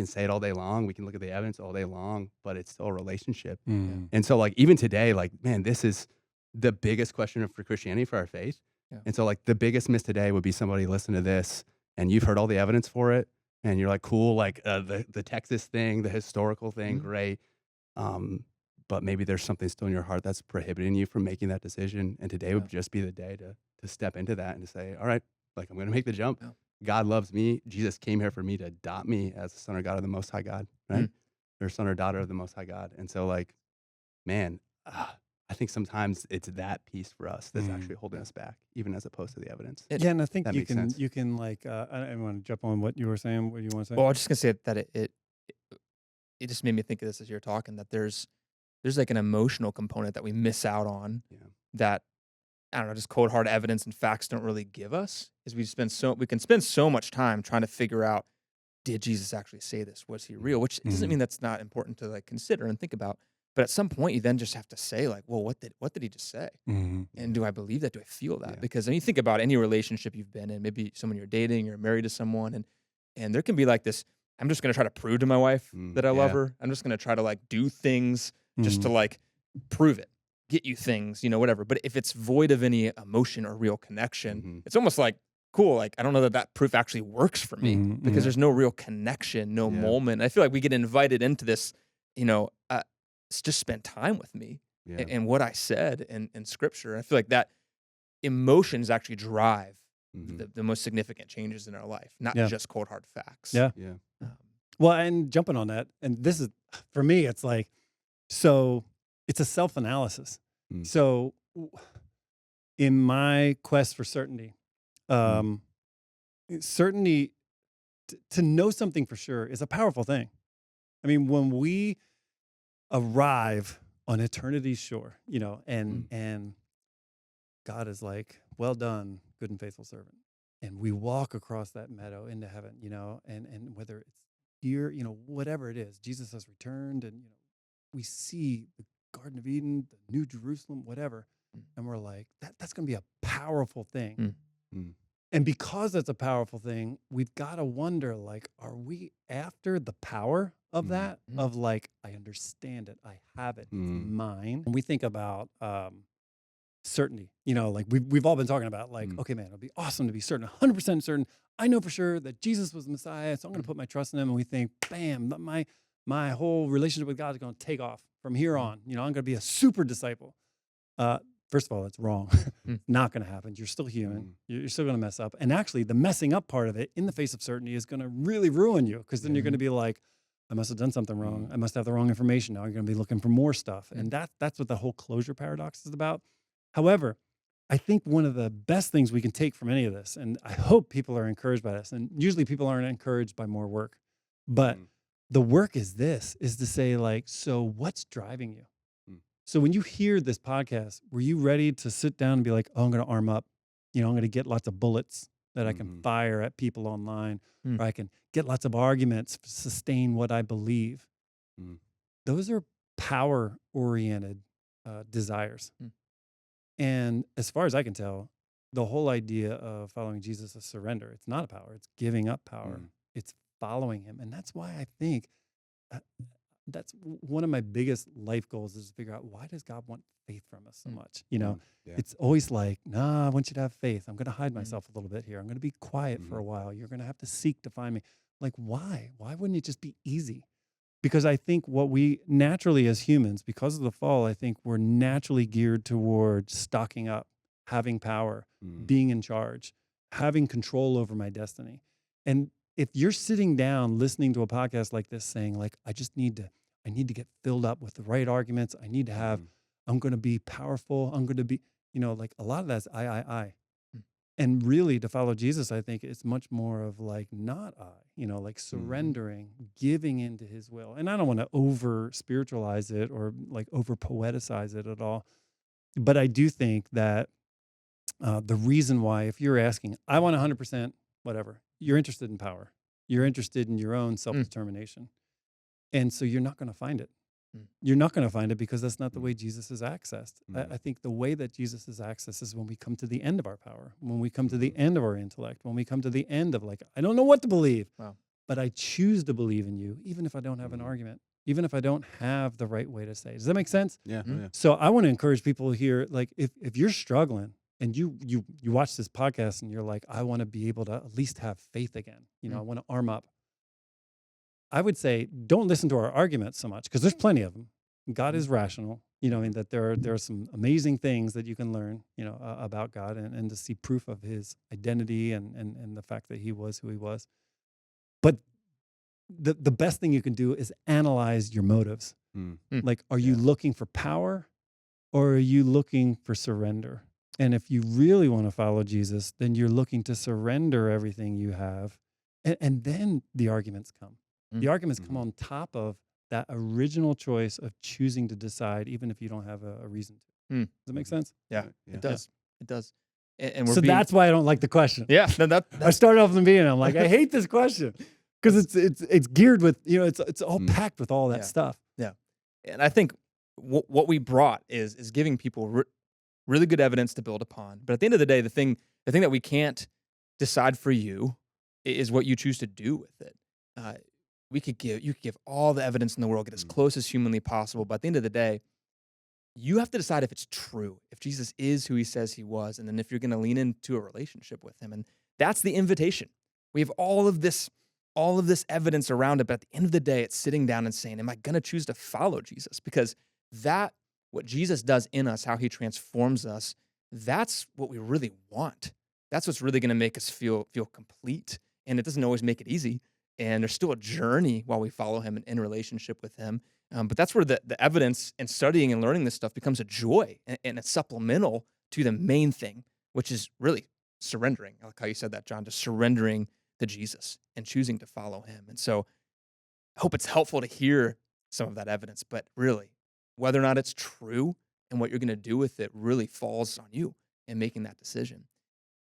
say it all day long. We can look at the evidence all day long, but it's still a relationship. Mm. And so like even today, like, man, this is the biggest question for Christianity, for our faith. Yeah. And so like the biggest miss today would be somebody listen to this and you've heard all the evidence for it and you're like, cool, like the Texas thing, the historical thing, Mhm. great. But maybe there's something still in your heart that's prohibiting you from making that decision. And today would Yeah. just be the day to step into that and to say, all right, like I'm going to make the jump. Yeah. God loves me. Jesus came here for me to adopt me as the son or God of the Most High God, right? Or son or daughter of the Most High God. And so like, man, I think sometimes it's that piece for us that's actually holding us back, even as opposed to the evidence. It- Yeah, and I think That you makes can sense. you can like I want to jump on what you were saying. What do you want to say? Well, I was just gonna say that it just made me think of this as you're talking, that there's like an emotional component that we miss out on, Yeah. that, I don't know, just cold hard evidence and facts don't really give us, is we can spend so much time trying to figure out, did Jesus actually say this? Was he real? Which doesn't Mhm. mean that's not important to like consider and think about. But at some point, you then just have to say, like, well, what did he just say? Mhm. And do I believe that? Do I feel that? Yeah. Because when you think about any relationship you've been in, maybe someone you're dating or married to someone, and there can be like this, I'm just gonna try to prove to my wife that I love Yeah. her. I'm just gonna try to like do things just to Mhm. like prove it, get you things, whatever. But if it's void of any emotion or real connection, it's almost like, cool, like I don't know that proof actually works for me, Mhm, because mhm. there's no real connection, no Yeah. moment. I feel like we get invited into this, just spend time with me Yeah. and what I said in scripture. I feel like that emotions actually drive the most significant changes in our life, not Yeah. just cold hard facts. Yeah. Yeah. Well, and jumping on that, and this is for me, it's like, so it's a self-analysis. Mm. So in my quest for certainty, certainty to know something for sure is a powerful thing. I mean, when we arrive on eternity's shore, and God is like, well done, good and faithful servant. And we walk across that meadow into heaven, and whether it's here, whatever it is, Jesus has returned, and we see the Garden of Eden, the New Jerusalem, whatever, and we're like, that's going to be a powerful thing. And because that's a powerful thing, we've got to wonder, like, are we after the power of that? Of like, I understand it, I have it, it's mine. And we think about certainty, like we've all been talking about, like, okay, man, it'll be awesome to be certain, 100% certain. I know for sure that Jesus was the Messiah, so I'm going to put my trust in him. And we think, bam, my whole relationship with God is going to take off from here on. I'm going to be a super disciple. First of all, it's wrong. Not going to happen. You're still human. You're still going to mess up. And actually, the messing up part of it in the face of certainty is going to really ruin you, because then you're going to be like, I must have done something wrong. I must have the wrong information. Now you're going to be looking for more stuff. And that's what the whole closure paradox is about. However, I think one of the best things we can take from any of this, and I hope people are encouraged by this, and usually people aren't encouraged by more work, but the work is to say, like, so what's driving you? So when you hear this podcast, were you ready to sit down and be like, oh, I'm going to arm up, I'm going to get lots of bullets that I can fire at people online, or I can get lots of arguments, sustain what I believe. Those are power-oriented desires. And as far as I can tell, the whole idea of following Jesus is surrender. It's not a power. It's giving up power. It's following him. And that's why I think that's one of my biggest life goals, is to figure out, why does God want faith from us so much? It's always like, nah, I want you to have faith. I'm going to hide myself a little bit here. I'm going to be quiet for a while. You're going to have to seek to find me. Like, why? Why wouldn't it just be easy? Because I think what we naturally as humans, because of the fall, I think we're naturally geared towards stocking up, having power, being in charge, having control over my destiny. And if you're sitting down listening to a podcast like this saying, like, I need to get filled up with the right arguments. I need to have, I'm going to be powerful. I'm going to be, like, a lot of that's I. And really, to follow Jesus, I think it's much more of like, not I, like surrendering, giving into his will. And I don't want to over spiritualize it or like over poeticize it at all. But I do think that the reason why, if you're asking, I want 100% whatever, you're interested in power. You're interested in your own self-determination. And so you're not going to find it. You're not going to find it because that's not the way Jesus is accessed. I think the way that Jesus is accessed is when we come to the end of our power, when we come to the end of our intellect, when we come to the end of like, I don't know what to believe, but I choose to believe in you, even if I don't have an argument, even if I don't have the right way to say it. Does that make sense? Yeah. Yeah. So I want to encourage people here, like if you're struggling and you watch this podcast and you're like, I want to be able to at least have faith again. I want to arm up. I would say don't listen to our arguments so much because there's plenty of them. God is rational. That there are some amazing things that you can learn, about God and to see proof of his identity and the fact that he was who he was. But the best thing you can do is analyze your motives. Like, are you looking for power or are you looking for surrender? And if you really want to follow Jesus, then you're looking to surrender everything you have. And then the arguments come. The arguments come on top of that original choice of choosing to decide, even if you don't have a reason to. Does that make sense? Yeah, it does. It does. And so that's why I don't like the question. Yeah, I started off in the beginning. I'm like, I hate this question because it's geared with it's all packed with all that stuff. Yeah, and I think what we brought is giving people really good evidence to build upon. But at the end of the day, the thing that we can't decide for you is what you choose to do with it. You could give all the evidence in the world, get as close as humanly possible. But at the end of the day, you have to decide if it's true, if Jesus is who he says he was, and then if you're going to lean into a relationship with him. And that's the invitation. We have all of this evidence around it, but at the end of the day, it's sitting down and saying, am I going to choose to follow Jesus? Because what Jesus does in us, how he transforms us, that's what we really want. That's what's really going to make us feel complete. And it doesn't always make it easy. And there's still a journey while we follow him and in relationship with him. But that's where the evidence and studying and learning this stuff becomes a joy and it's supplemental to the main thing, which is really surrendering. I like how you said that, John, just surrendering to Jesus and choosing to follow him. And so I hope it's helpful to hear some of that evidence, but really, whether or not it's true and what you're going to do with it really falls on you in making that decision.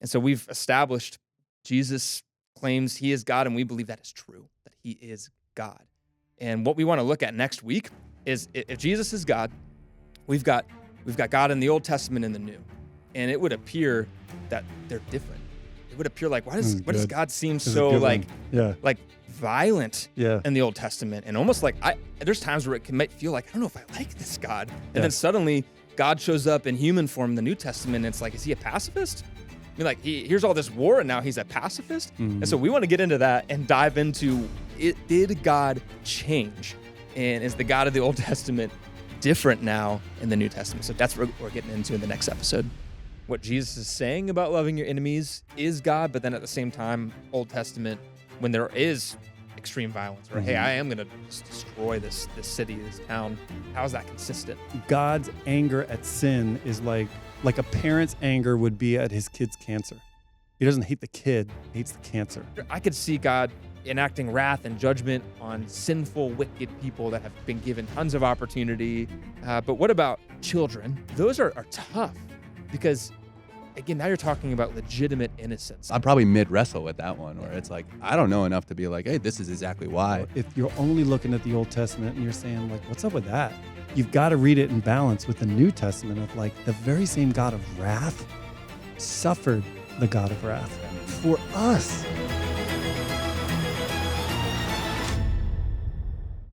And so we've established Jesus claims he is God, and we believe that is true, that he is God. And what we want to look at next week is if Jesus is God, we've got God in the Old Testament and the New. And it would appear that they're different. It would appear like, why does God seem so like violent in the Old Testament? And almost like there's times where might feel like, I don't know if I like this God. And then suddenly God shows up in human form in the New Testament, and it's like, is he a pacifist? I mean, like, here's all this war, and now he's a pacifist? And so we want to get into that and dive into, did God change? And is the God of the Old Testament different now in the New Testament? So that's what we're getting into in the next episode. What Jesus is saying about loving your enemies is God, but then at the same time, Old Testament, when there is extreme violence, or hey, I am going to destroy this city, this town, how is that consistent? God's anger at sin is like a parent's anger would be at his kid's cancer. He doesn't hate the kid, he hates the cancer. I could see God enacting wrath and judgment on sinful, wicked people that have been given tons of opportunity. But what about children? Those are tough because, again, now you're talking about legitimate innocence. I'd probably mid-wrestle with that one, where it's like, I don't know enough to be like, hey, this is exactly why. If you're only looking at the Old Testament and you're saying, like, what's up with that? You've got to read it in balance with the New Testament of, like, the very same God of wrath suffered the God of wrath for us.